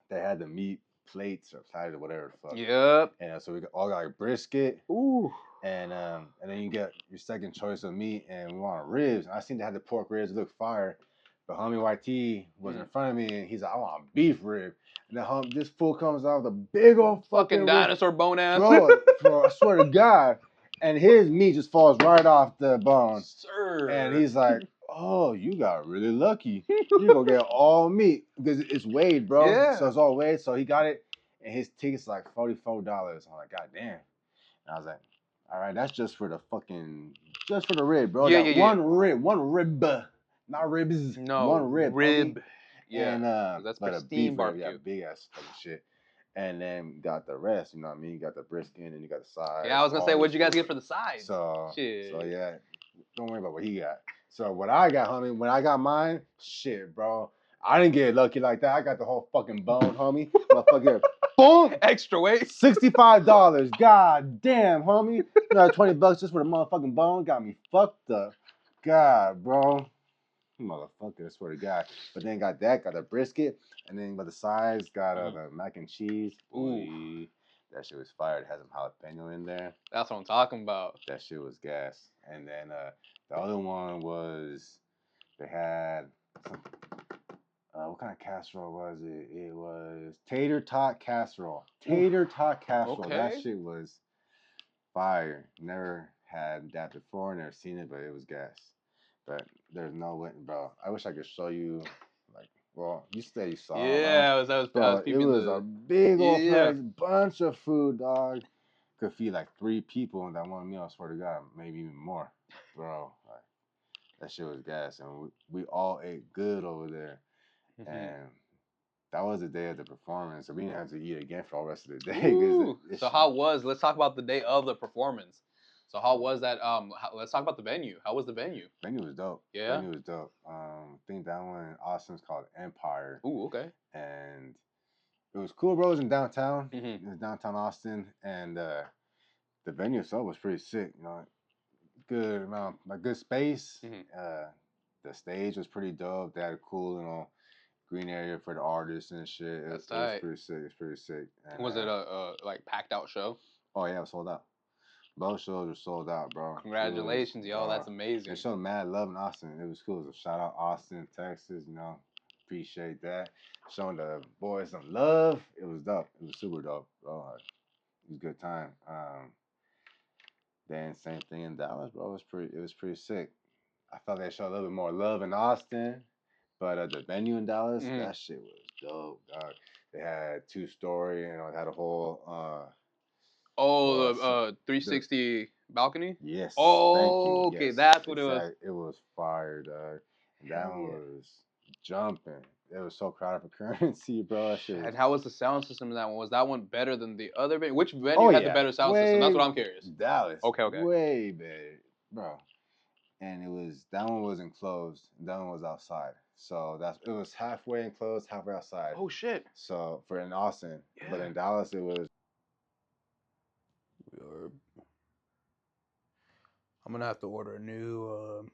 they had the meat plates or platters or whatever the fuck. Yep. And so we all got like brisket. Ooh. And then you get your second choice of meat, and we want ribs. And I seen they had the pork ribs, look fire. But homie YT was in front of me, and he's like, I want beef rib. And then this fool comes out with a big old fucking dinosaur bone ass. Bro, I swear to God. And his meat just falls right off the bone. Sir. And he's like, oh, you got really lucky. You gonna get all meat because it's weighed, bro. Yeah. So it's all weighed. So he got it, and his ticket's like $44. I'm like, God damn. And I was like, all right, that's just for the rib, bro. Yeah. One rib, not ribs. No, one rib. Homie. Yeah. And that's for steam barbecue. Yeah, big ass fucking shit. And then got the rest, you know what I mean? You got the brisket and you got the sides. Yeah, I was gonna say, what'd you guys get for the sides? So yeah, don't worry about what he got. So what I got, homie, when I got mine, shit, bro. I didn't get lucky like that. I got the whole fucking bone, homie. Motherfucker, boom. Extra weight. $65. God damn, homie. $20 just for the motherfucking bone. Got me fucked up. God, bro. motherfucker, I swear to God. But then got a brisket, and then by the sides got the mac and cheese. Ooh. That shit was fire. It had some jalapeno in there. That's what I'm talking about. That shit was gas. And then the other one was, they had some, what kind of casserole was it? It was tater tot casserole. Tater tot casserole. Okay. That shit was fire. Never had that before, never seen it, but it was gas. But there's no way, bro. I wish I could show you, like, well, you say you saw it. Yeah, I was it was a big old place, bunch of food, dog. Could feed like 3 people in that one meal, I swear to God, maybe even more. Bro, like, that shit was gas. And we all ate good over there. Mm-hmm. And that was the day of the performance. So we didn't have to eat again for all the rest of the day. So how was, let's talk about the day of the performance. So how was that? Let's talk about the venue. How was the venue? Venue was dope. Yeah? Venue was dope. I think that one in Austin's called Empire. Ooh, okay. And it was cool, bro. It was in downtown. Mm-hmm. It was downtown Austin. And the venue itself was pretty sick. You know, good amount, like good space. Mm-hmm. The stage was pretty dope. They had a cool, green area for the artists and shit. It was pretty sick. It's pretty sick. And, was it a like packed out show? Oh yeah, it was sold out. Both shows were sold out, bro. Congratulations, yo. That's amazing. They showed mad love in Austin. It was cool. So shout out Austin, Texas. Appreciate that. Showing the boys some love. It was dope. It was super dope, bro. It was a good time. Then same thing in Dallas, bro. It was pretty sick. I thought they showed a little bit more love in Austin, but the venue in Dallas, that shit was dope, dog. They had 2-story, it had a whole 360 balcony? Yes. Oh, okay, yes, that's what exactly. It was. It was fire, dog. That one was jumping. It was so crowded for currency, bro. That shit was... And how was the sound system in that one? Was that one better than the other venue? Which venue had the better sound system? That's what I'm curious. Dallas. Okay. Way better, bro. And that one was enclosed. That one was outside. So it was halfway enclosed, halfway outside. Oh shit. So for in Austin, but in Dallas it was. I'm gonna have to order a new.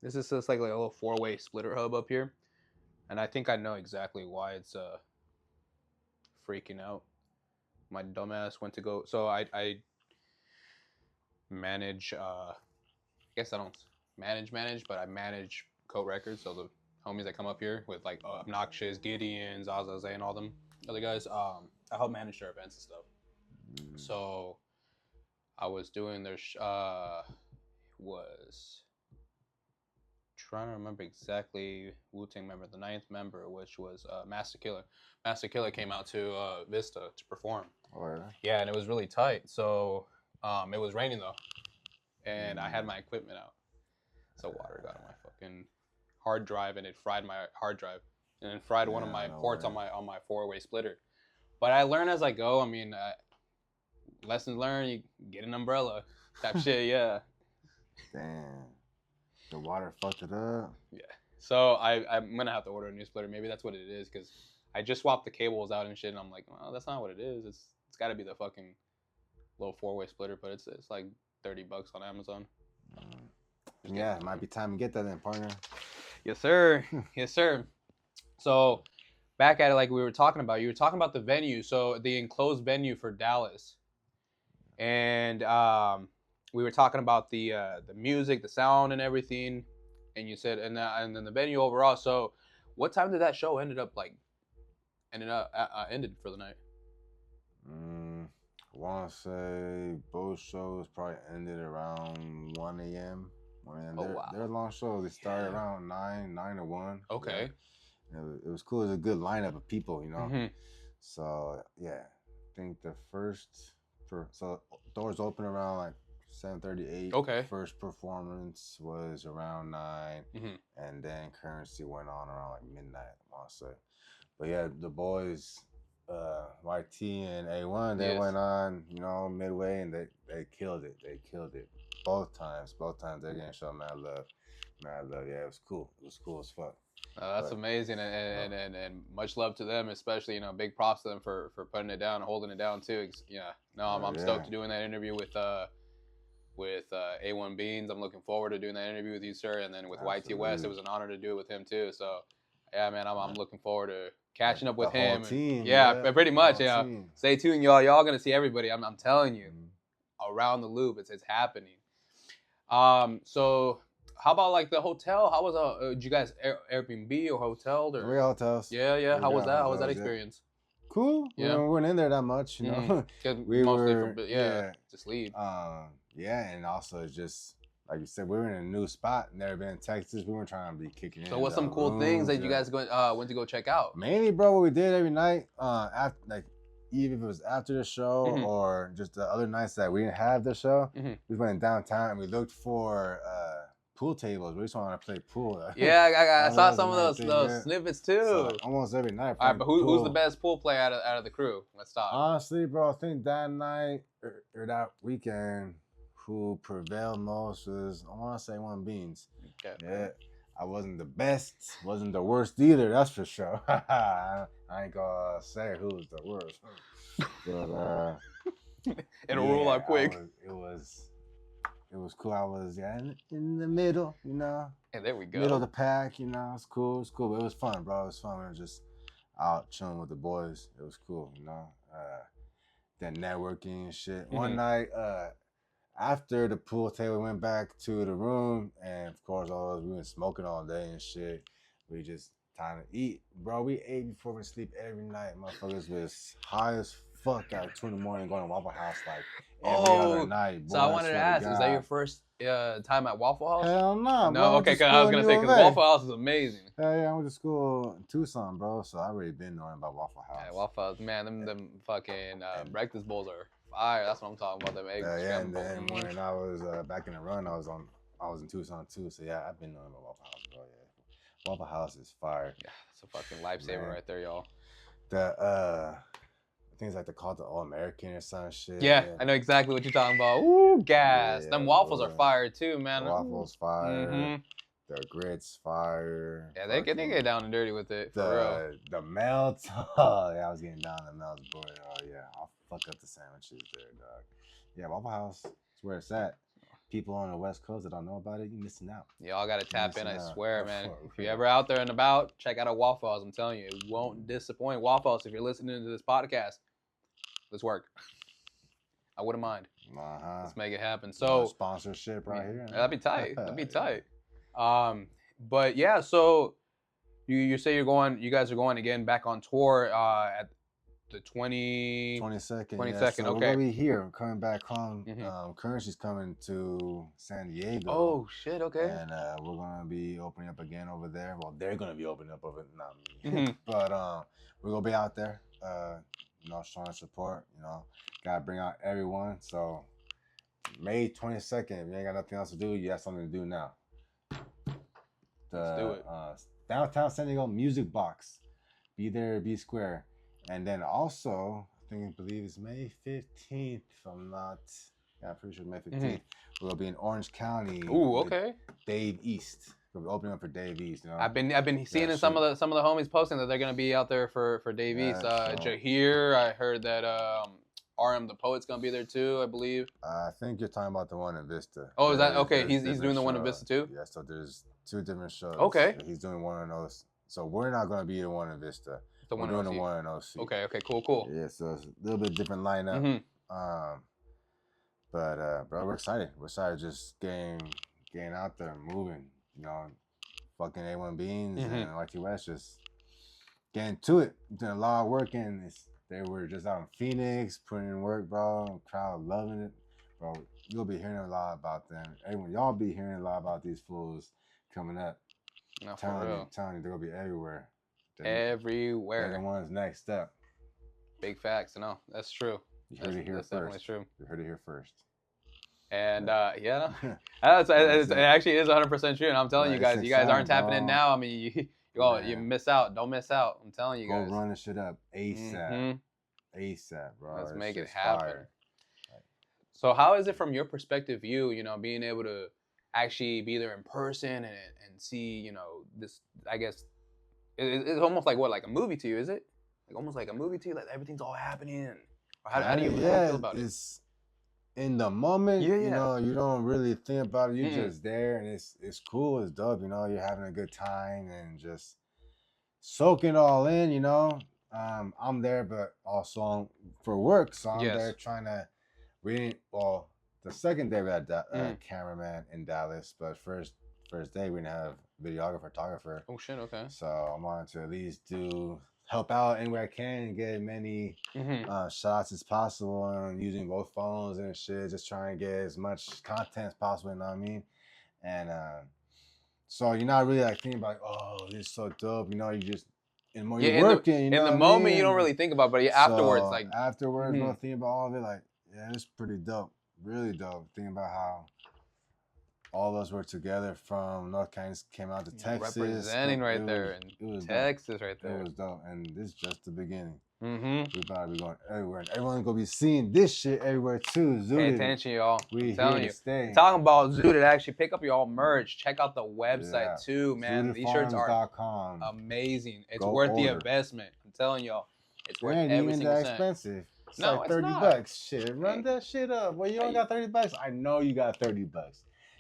This is just like a little 4-way splitter hub up here, and I think I know exactly why it's freaking out. My dumbass went to go. So I manage. I guess I don't manage, but I manage Coat Records. So the homies that come up here with like Obnoxious, Gideons, Azaze, and all them other guys. I help manage their events and stuff. So I was doing their was trying to remember exactly Wu-Tang member, the 9th member, which was Master Killer. Master Killer came out to Vista to perform. Oh, yeah? Yeah, and it was really tight. So it was raining though, and I had my equipment out. So water got on my fucking hard drive, and it fried my hard drive, and then fried one of my ports on my 4-way splitter. But I learn as I go. I mean, lessons learned. You get an umbrella, type shit. Yeah. Damn. The water fucked it up. Yeah. So I'm gonna have to order a new splitter. Maybe that's what it is, because I just swapped the cables out and shit, and I'm like, well, that's not what it is. It's got to be the fucking little 4-way splitter, but it's like $30 on Amazon. Yeah, it might be time to get that then, partner. Yes, sir. Yes, sir. So back at it, like we were talking about, you were talking about the venue. So the enclosed venue for Dallas, and we were talking about the music, the sound, and everything. And you said, and then the venue overall. So what time did that show ended for the night? I want to say both shows probably ended around 1 a.m. Oh, wow. They're long shows. They started around 9 to 1. Okay. Yeah. It was cool. It was a good lineup of people, Mm-hmm. So, yeah. I think the so doors open around like 7:38. Okay. First performance was around 9. Mm-hmm. And then Currency went on around like midnight, I want to say. But yeah, the boys, YT and A1, they went on, midway, and they killed it. They killed it. Both times, they're getting shown mad love. Yeah, it was cool. It was cool as fuck. That's amazing, and much love to them, especially, big props to them for putting it down and holding it down too. Yeah, no, I'm stoked to doing that interview with with A1 Beanz. I'm looking forward to doing that interview with you, sir. And then with YT West, it was an honor to do it with him too. So, yeah, man, I'm looking forward to catching up with the him. Whole team, yeah, pretty much. Yeah, stay tuned, y'all. Y'all gonna see everybody. I'm telling you, around the loop, it's happening. So how about like the hotel? How was did you guys Airbnb or hotel or? We hotels. Yeah. How was that? How was that experience? Cool. Yeah. We weren't in there that much, you know. We mostly just leave. Yeah, and also just like you said, we were in a new spot. Never been in Texas. We weren't trying to be kicking in. So what's some cool things that you guys went to go check out? Mainly, bro, what we did every night, after like even if it was after the show or just the other nights that we didn't have the show, we went downtown and we looked for pool tables. We just wanted to play pool. Yeah, I saw some of those snippets too. So, almost every night. All right, but who's the best pool player out of the crew? Let's stop. Honestly, bro, I think that night or that weekend, who prevailed most was, I want to say, one Beanz. Okay. Yeah, I wasn't the best, wasn't the worst either. That's for sure. I ain't gonna say who was the worst, but it'll roll out quick. It was cool. I was in the middle, you know. And there we go. Middle of the pack, you know. It's cool. It's cool. But it was fun, bro. It was fun. We were just out chilling with the boys. It was cool, you know. Then networking and shit. One night, after the pool table, we went back to the room, and of course, we been smoking all day and shit. We just time to eat, bro. We ate before we sleep every night. Motherfuckers was high as fuck at 2 in the morning going to Waffle House like every other night. Boy, so I wanted to ask, is that your first time at Waffle House? Hell no. No, okay, because I was gonna say because Waffle House is amazing. Hell yeah, I went to school in Tucson, bro. So I already been knowing about Waffle House. Yeah, Waffle House, man, them fucking breakfast bowls are fire. That's what I'm talking about. Them eggs. Yeah, and then when I was back in the run, I was in Tucson too. So yeah, I've been knowing about Waffle House, bro. Yeah, Waffle House is fire. Yeah, it's a fucking lifesaver right there, y'all. Things like they call it the All-American or some shit. Yeah, I know exactly what you're talking about. Ooh, gas. Yeah, them waffles are fire too, man. The waffles fire. The grits fire. Yeah, they get down and dirty with it. For real. The melts. Oh, yeah, I was getting down the melts, boy. Oh, yeah. I'll fuck up the sandwiches there, dog. Yeah, Waffle House is where it's at. People on the West Coast that don't know about it, you're missing out. Y'all got to tap in, I swear, man. If you're ever out there and about, check out a Waffle House. I'm telling you, it won't disappoint. Waffle House, if you're listening to this podcast, let's work. I wouldn't mind. Let's make it happen. So sponsorship right here. That'd be tight. That'd be tight. But yeah, so you say you guys are going again back on tour at the 22nd. 22nd, so okay. We're gonna be here. We're coming back home. Currency's coming to San Diego. Oh shit, okay. And we're gonna be opening up again over there. Well, they're gonna be opening up over, not me. But we're gonna be out there. You know, showing support. You know, gotta bring out everyone. So May 22nd. If you ain't got nothing else to do, you have something to do now. Let's do it. Downtown San Diego Music Box. Be there, be square. And then also, I believe it's May 15th. If I'm not, yeah, I'm pretty sure May 15th. We'll be in Orange County. Ooh, okay. Dave East. We'll be opening up for Dave East. You know? I've been seeing some of the homies posting that they're gonna be out there for Dave East. Jahir, I heard that RM the Poet's gonna be there too, I believe. I think you're talking about the one in Vista. Oh, is that okay? He's doing the one in Vista too. Yeah, so there's 2 different shows. Okay. So he's doing one in those. So we're not gonna be the one in Vista. We're doing the one in OC. Okay, cool. Yeah, so it's a little bit different lineup. But bro, we're excited. We're excited just getting out there and moving. You know, fucking A1 Beanz and YT West just getting to it. Doing a lot of work, and they were just out in Phoenix putting in work, bro. Crowd loving it, bro. You'll be hearing a lot about them. Everyone, y'all be hearing a lot about these fools coming up. No, telling you, they're gonna be everywhere. Everywhere. They're the ones next step. Big facts. No, that's true. You heard it here first. Definitely true. You heard it here first. And it actually is 100% true. And I'm telling you guys aren't tapping in now. I mean, you miss out. Don't miss out. I'm telling you guys. Go run this shit up ASAP. ASAP, bro. Let's make it happen. So how is it from your perspective, you know, being able to actually be there in person and see, you know, this, I guess, it's almost like like a movie to you, is it? Like almost like a movie to you, like everything's all happening. Or how do you feel about it? in the moment, Yeah, you yeah. know, you don't really think about it. You're just there, and it's cool. It's dope. You know, you're having a good time and just soaking it all in. You know, I'm there, but also for work, so I'm there trying to. Well, the second day we had cameraman in Dallas, but first day we didn't have videographer, photographer. Oh shit! Okay. So I wanted to at least help out anywhere I can and get as many shots as possible, and using both phones and shit, just trying to get as much content as possible. You know what I mean? And so you're not really like thinking about, oh, this is so dope. You know, you just you're working. In the moment, you don't really think about, but afterwards, like bro, thinking about all of it, like yeah, it's pretty dope, really dope. Thinking about how all of us were together from North Carolina, came out to Texas. Representing right there in Texas, right there. It was dope, and this is just the beginning. We about to be going everywhere, and everyone's gonna be seeing this shit everywhere too. Zooted. Pay attention, y'all. We I'm telling you. Stay. Talking about Zooted, actually pick up your all merch. Check out the website too, man. These shirts are amazing. It's worth the investment. I'm telling y'all, it's worth every single cent. Expensive. It's like $30. Shit, run that shit up. Well, you only got $30. I know you got $30.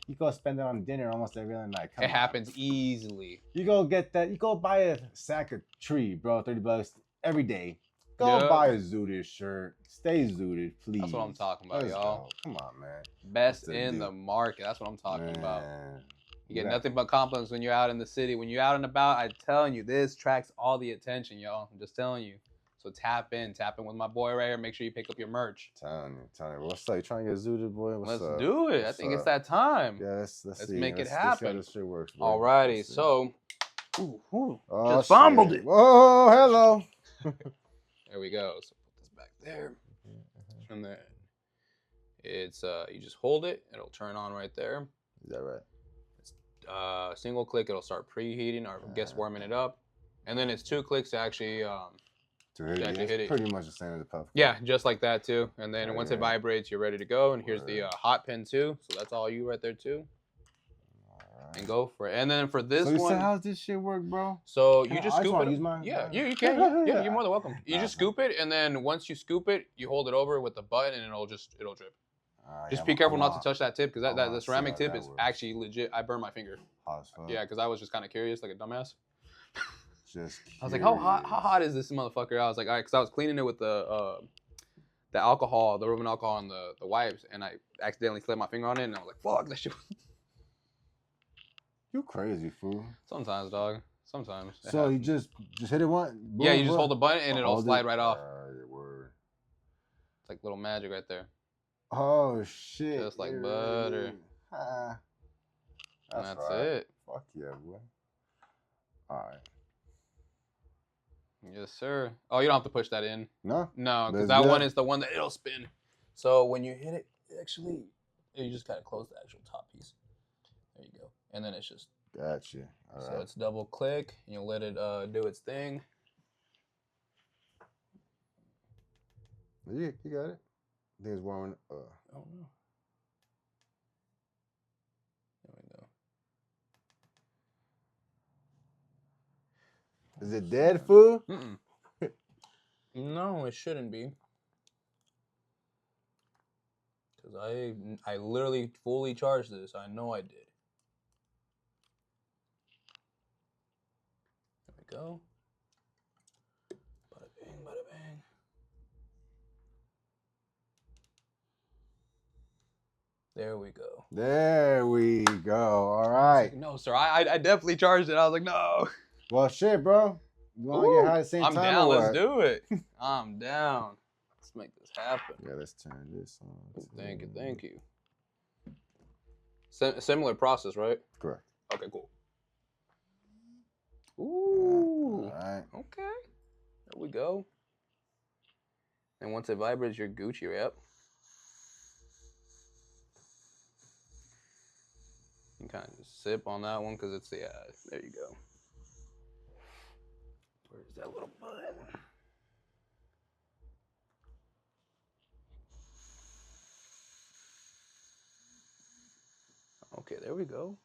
You go spend it on dinner almost every other night. It happens easily. You go get that. You go buy a sack of tree, bro. $30 every day. Go buy a Zooted shirt. Stay Zooted, please. That's what I'm talking about, y'all. Come on, man. Best in the market. That's what I'm talking about. You get nothing but compliments when you're out in the city. When you're out and about, I'm telling you, this attracts all the attention, y'all. I'm just telling you. So tap in with my boy right here. Make sure you pick up your merch. Telling you. What's up? You trying to get Zooted, boy? Let's do it. I think it's that time. Yeah, let's make it happen. Let's see how this shit works, bro. Alrighty, so just fumbled it. Whoa, hello. There we go. So put this back there, and then it's you just hold it. It'll turn on right there. Is that right? It's single click. It'll start preheating or warming it up, and then it's 2 clicks to actually hit it. Pretty much the same as the puff. Yeah, just like that too. And then once it vibrates, you're ready to go. And here's the hot pin too. So that's all you right there too. And go for it. And then for this one, so how's this shit work, bro? So you just scoop it. Use mine? Yeah, you can. Yeah, you're more than welcome. You just scoop it, and then once you scoop it, you hold it over with the button, and it'll drip. Just be careful not to touch that tip, because the ceramic tip is actually legit. I burned my finger. Yeah, because I was just kind of curious, like a dumbass. I was like, how hot is this motherfucker? I was like, all right, because I was cleaning it with the alcohol, the rubbing alcohol, and the wipes, and I accidentally slipped my finger on it, and I was like, fuck, that shit. You crazy, fool. Sometimes, dog. Sometimes. So you just hit it once? Yeah, you just hold the button and it'll slide right off. Word. It's like little magic right there. Oh, shit. Just like butter. That's it. Fuck yeah, boy. All right. Yes, sir. Oh, you don't have to push that in. No? No, because that one is the one that it'll spin. So when you hit it, actually, you just got to close the actual top piece. There you go. And then it's just. Gotcha. All right. So it's double click. And you'll let it do its thing. You got it. I think it's warming. Oh no. There we go. Is it dead, fool? No, it shouldn't be. Because I literally fully charged this. I know I did. There we go. Bada bing, bada bang. There we go. There we go. All right. Like, no, sir. I definitely charged it. I was like, no. Well, shit, bro. You want to get high at the same time? I'm down. Let's do it. I'm down. Let's make this happen. Yeah, let's turn this on. Thank you. Thank you. Similar process, right? Correct. Okay, cool. Ooh. All right. Okay. There we go. And once it vibrates, you're Gucci, yep. You kind of just sip on that one because it's the, there you go. Where's that little button? Okay, there we go.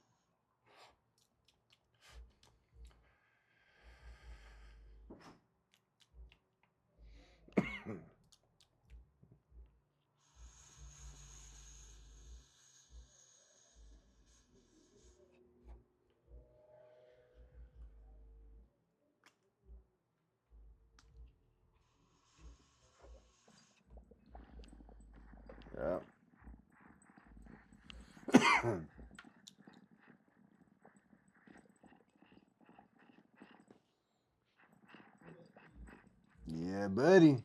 Yeah, buddy.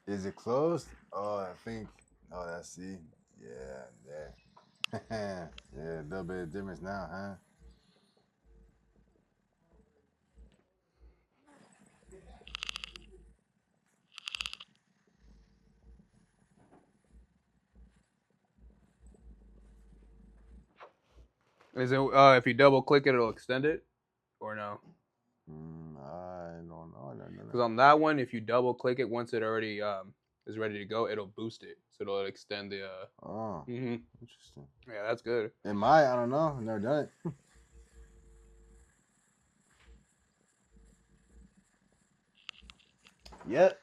Is it closed? Oh, I think. Oh, that's see. Yeah, there. Yeah, a little bit of difference now, huh? Is it if you double click it, it'll extend it, or no? I don't know. Because on that one, if you double click it, once it already is ready to go, it'll boost it, so it'll extend the. Oh, interesting. Yeah, that's good. It might. I don't know. I've never done it. Yep.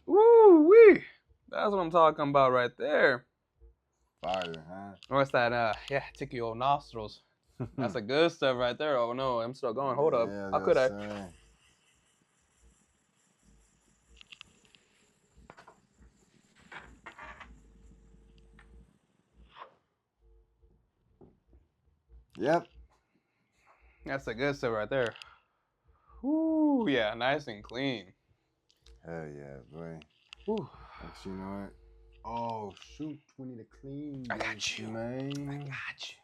Woo wee! That's what I'm talking about right there. Fire, huh? What's that? Yeah, tickle your nostrils. That's the good stuff right there. Oh no, I'm still going. Hold up. Yeah, How could I? Yep. That's the good stuff right there. Woo, yeah, nice and clean. Hell yeah, boy. Woo. Actually, you know what? Oh shoot, we need to clean. I got you, man. I got you.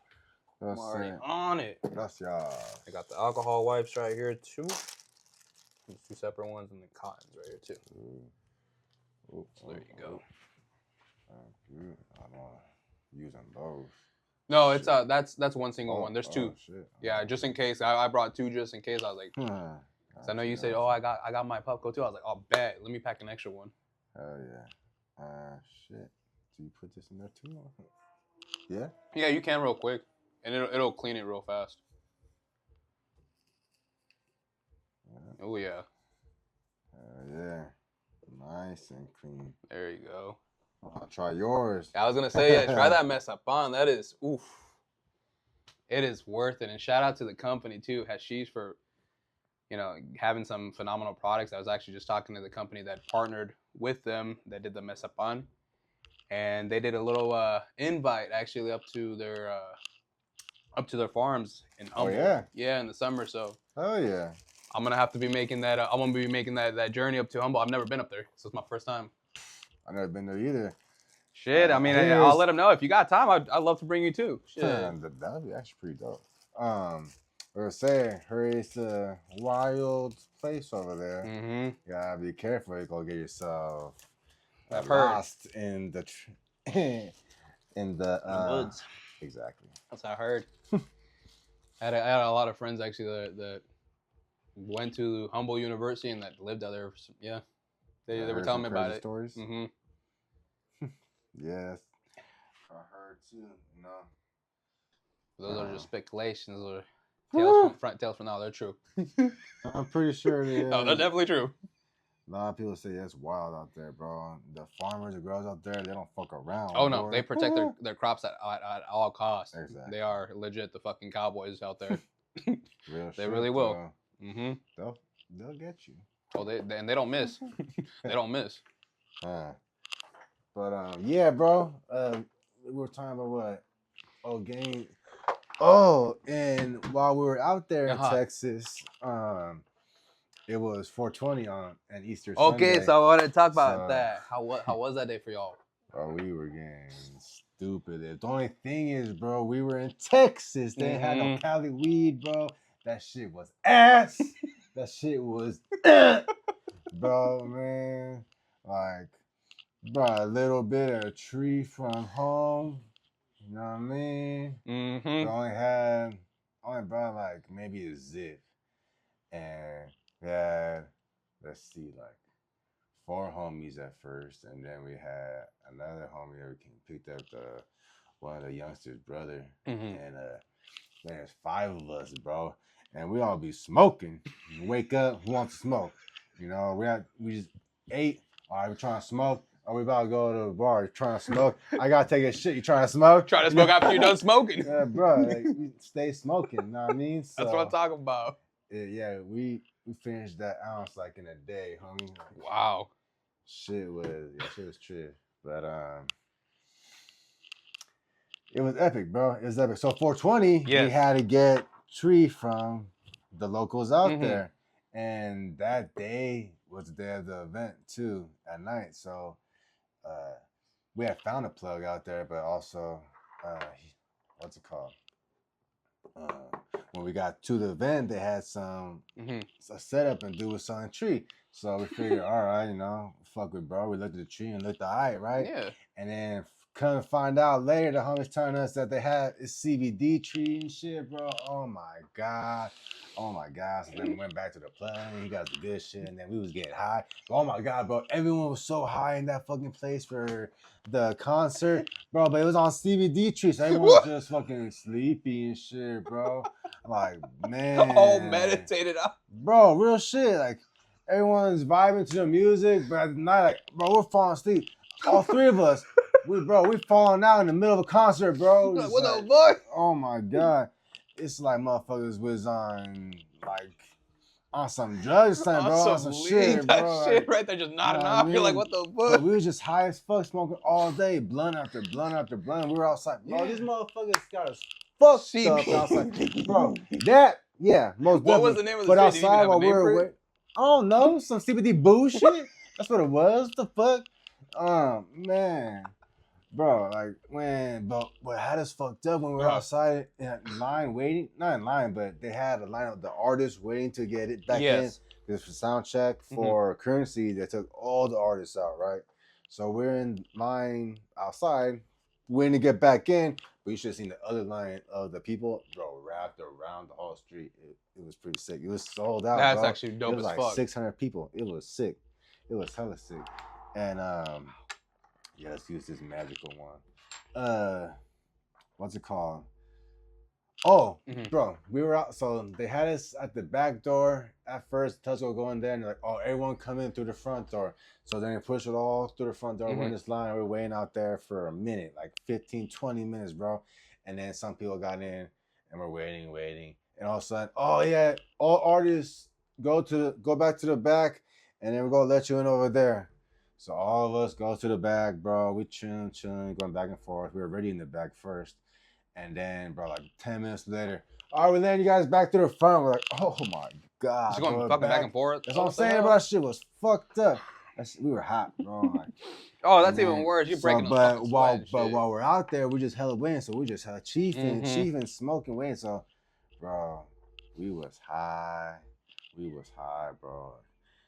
That's I'm already it. on it. That's y'all. I got the alcohol wipes right here too. There's 2 separate ones, and the cottons right here too. So there you go. I'm using those. No, it's that's one single one. There's 2. Oh, shit. Yeah, just in case. I brought 2 just in case. I was like, so I know you said, oh, I got my Pupco too. I was like, oh, bet. Let me pack an extra one. Hell yeah. Shit. Do you put this in there too? Yeah. Yeah, you can real quick, and it'll clean it real fast. Yeah. Oh yeah. Yeah. Nice and clean. There you go. I'll try yours. I was gonna say, yeah, try that mess up on. That is, oof. It is worth it. And shout out to the company too, Hashish, for, you know, having some phenomenal products. I was actually just talking to the company that partnered with them that did the mess up on, and they did a little invite actually up to their farms in Humboldt. Oh yeah. Yeah, in the summer. So. Oh yeah. I'm gonna have to be making that. I'm gonna be making that journey up to Humboldt. I've never been up there, so it's my first time. I've never been there either. Shit, I mean, I'll let them know if you got time. I'd love to bring you too. Shit. That would be actually pretty dope. We were saying, it's a wild place over there. Mm-hmm. You gotta be careful. You go get yourself lost in the in the woods. Exactly. That's what I heard. I had a lot of friends actually that went to Humboldt University and that lived out there. Yeah, they were telling me about it. Stories. Mm-hmm. Yes, I heard too. No, those are just speculations or tales from now. They're true. I'm pretty sure they. No, they're definitely true. A lot of people say it's wild out there, bro. The farmers, the girls out there, they don't fuck around. Oh no, they protect their crops at all costs. Exactly. They are legit the fucking cowboys out there. They really will. Mm-hmm. They'll get you. Oh, they don't miss. They don't miss. But yeah, bro. We were talking about what? Oh, game. Oh, and while we were out there in Texas, it was 420 on an Easter Sunday. Okay, so I want to talk about that. How was that day for y'all? Bro, we were getting stupid. The only thing is, bro, we were in Texas. They had no Cali weed, bro. That shit was ass. That shit was, bro, man. Like, bro, a little bit of a tree from home. You know what I mean? Mm-hmm. We only brought like maybe a zip. And we had, let's see, like 4 homies at first. And then we had another homie that picked up one of the youngsters' brother. Mm-hmm. And there's 5 of us, bro. And we all be smoking. You wake up, who wants to smoke? You know, we just ate. All right, we're trying to smoke. Oh, we about to go to the bar. You're trying to smoke. I gotta take a shit. You trying to smoke? Trying to smoke after you're done smoking. Yeah, bro. Like, we stay smoking. You know what I mean? So, that's what I'm talking about. Yeah, we finished that ounce like in a day, homie. Like, wow. Shit was true. But It was epic, bro. It was epic. So 420, Yes. we had to get tree from the locals out Mhm. there. And that day was the day of the event too, at night. So we had found a plug out there, but also what's it called? When we got to the event, they had some a setup and do with selling tree. So we figured, all right, you know, fuck with bro. We looked at the tree and looked at height, right? Yeah. And then come to find out later, the homies telling us that they had a CBD tree and shit, bro. Oh my god. So then we went back to the plug. He got the good shit, and then we was getting high. Oh my god, bro. Everyone was so high in that fucking place for the concert, bro. But it was on CBD tree, so everyone was just fucking sleepy and shit, bro. Like, man. All meditated out. Bro, real shit. Like, everyone's vibing to the music, but at the night, like, bro, we're falling asleep. All three of us. We falling out in the middle of a concert, bro. Like, what the fuck? Oh my god. It's like motherfuckers was on some drugs, bro. On some shit, bro. That shit right there, just nodding off. You're like, what the fuck? But we was just high as fuck, smoking all day, blunt after blunt after blunt. We were outside. Bro, these motherfuckers got us fucked up. I was like, bro, most What was definitely. the name of the But shit? Did you even outside have a while name we for were it? I don't know, some CBD bullshit. That's what it was. What the fuck? Man. Bro, like but what had us fucked up when we were outside in line waiting, not in line, but they had a line of the artists waiting to get it back in. Because for sound check for Currency, they took all the artists out, right? So we're in line outside, waiting to get back in, but you should have seen the other line of the people, bro, wrapped around the whole street. It was pretty sick. It was sold out. That's bro. actually dope it was as like fuck. 600 people. It was sick. It was hella sick. And yeah, let's use this magical one. What's it called? Oh, bro, we were out. So they had us at the back door at first. Tesco going there, and they're like, "Oh, everyone come in through the front door." So then they push it all through the front door. We're in this line. We're waiting out there for a minute, like 15, 20 minutes, bro. And then some people got in, and we're waiting. And all of a sudden, oh yeah, all artists go back to the back, and then we're gonna let you in over there. So all of us go to the back, bro. We chilling, going back and forth. We were already in the back first. And then, bro, like 10 minutes later, all right, we're letting you guys back to the front. We're like, oh my God. Just going fucking back and forth. That's what I'm saying, bro. That shit was fucked up. We were hot, bro. Like, that's even worse. You're breaking but while we're out there, we just hella waiting. So we just hella chiefing, smoking, waiting. So, bro, we was high, bro.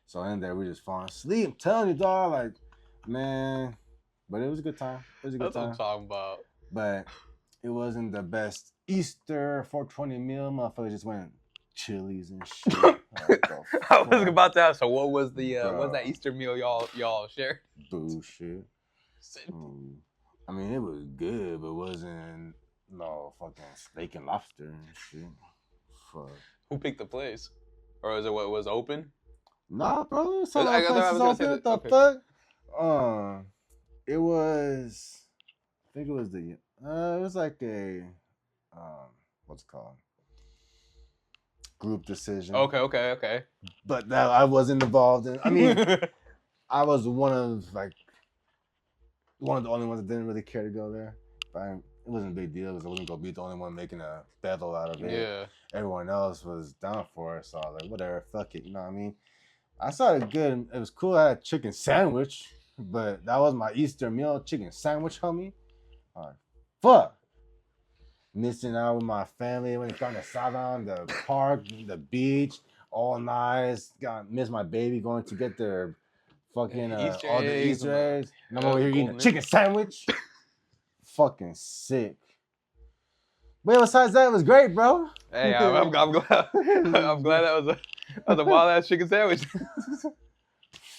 So in there, we just falling asleep. I'm telling you, dog, like, man. But it was a good time. That's what I'm talking about. But it wasn't the best Easter 420 meal. Motherfuckers just went Chili's and shit. I was about to ask. So what was what's that Easter meal y'all shared? Bullshit. I mean, it was good, but it wasn't no fucking steak and lobster and shit. Fuck. Who picked the place? Or is it what was open? Nah, bro. It was. I think it was it was like a what's it called? Group decision. Okay. But that I wasn't involved in. I mean, I was one of the only ones that didn't really care to go there. But it wasn't a big deal because I wasn't gonna be the only one making a bevel out of it. Yeah. Everyone else was down for it, so I was like, whatever, fuck it. You know what I mean? I saw it good. It was cool. I had a chicken sandwich, but that was my Easter meal, chicken sandwich, homie. Fuck. Missing out with my family when it got to Southern, the park, the beach, all nice. Missed my baby going to get their fucking all the Easter eggs. And I'm over here eating a chicken sandwich. Fucking sick. But besides that, it was great, bro. Hey, I'm glad. I'm glad that was a wild ass chicken sandwich.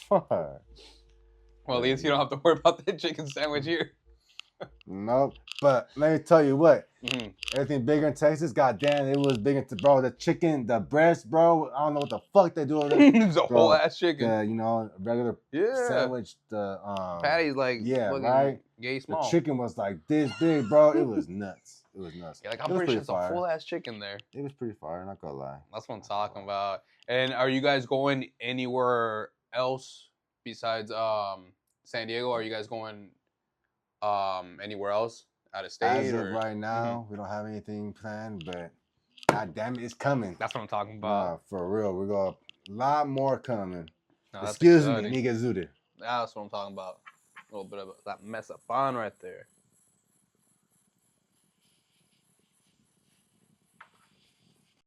Fuck. Well, at least you don't have to worry about that chicken sandwich here. Nope. But let me tell you what. Everything bigger in Texas, goddamn, it was big into, bro. The chicken, the breast, bro. I don't know what the fuck they do over there. It's a whole ass chicken. Regular sandwich. The patty's like right. Gay small. The chicken was like this big, bro. It was nuts. Yeah, like I'm pretty sure it's a full ass chicken there. It was pretty fire, not gonna lie. That's what I'm talking about. And are you guys going anywhere else besides San Diego? Are you guys going anywhere else out of state? As of right now, we don't have anything planned, but god damn it, it's coming. That's what I'm talking about. Nah, for real, we got a lot more coming. No, Excuse me, exciting. nigga Zooted. That's what I'm talking about. A little bit of that mess of fun right there.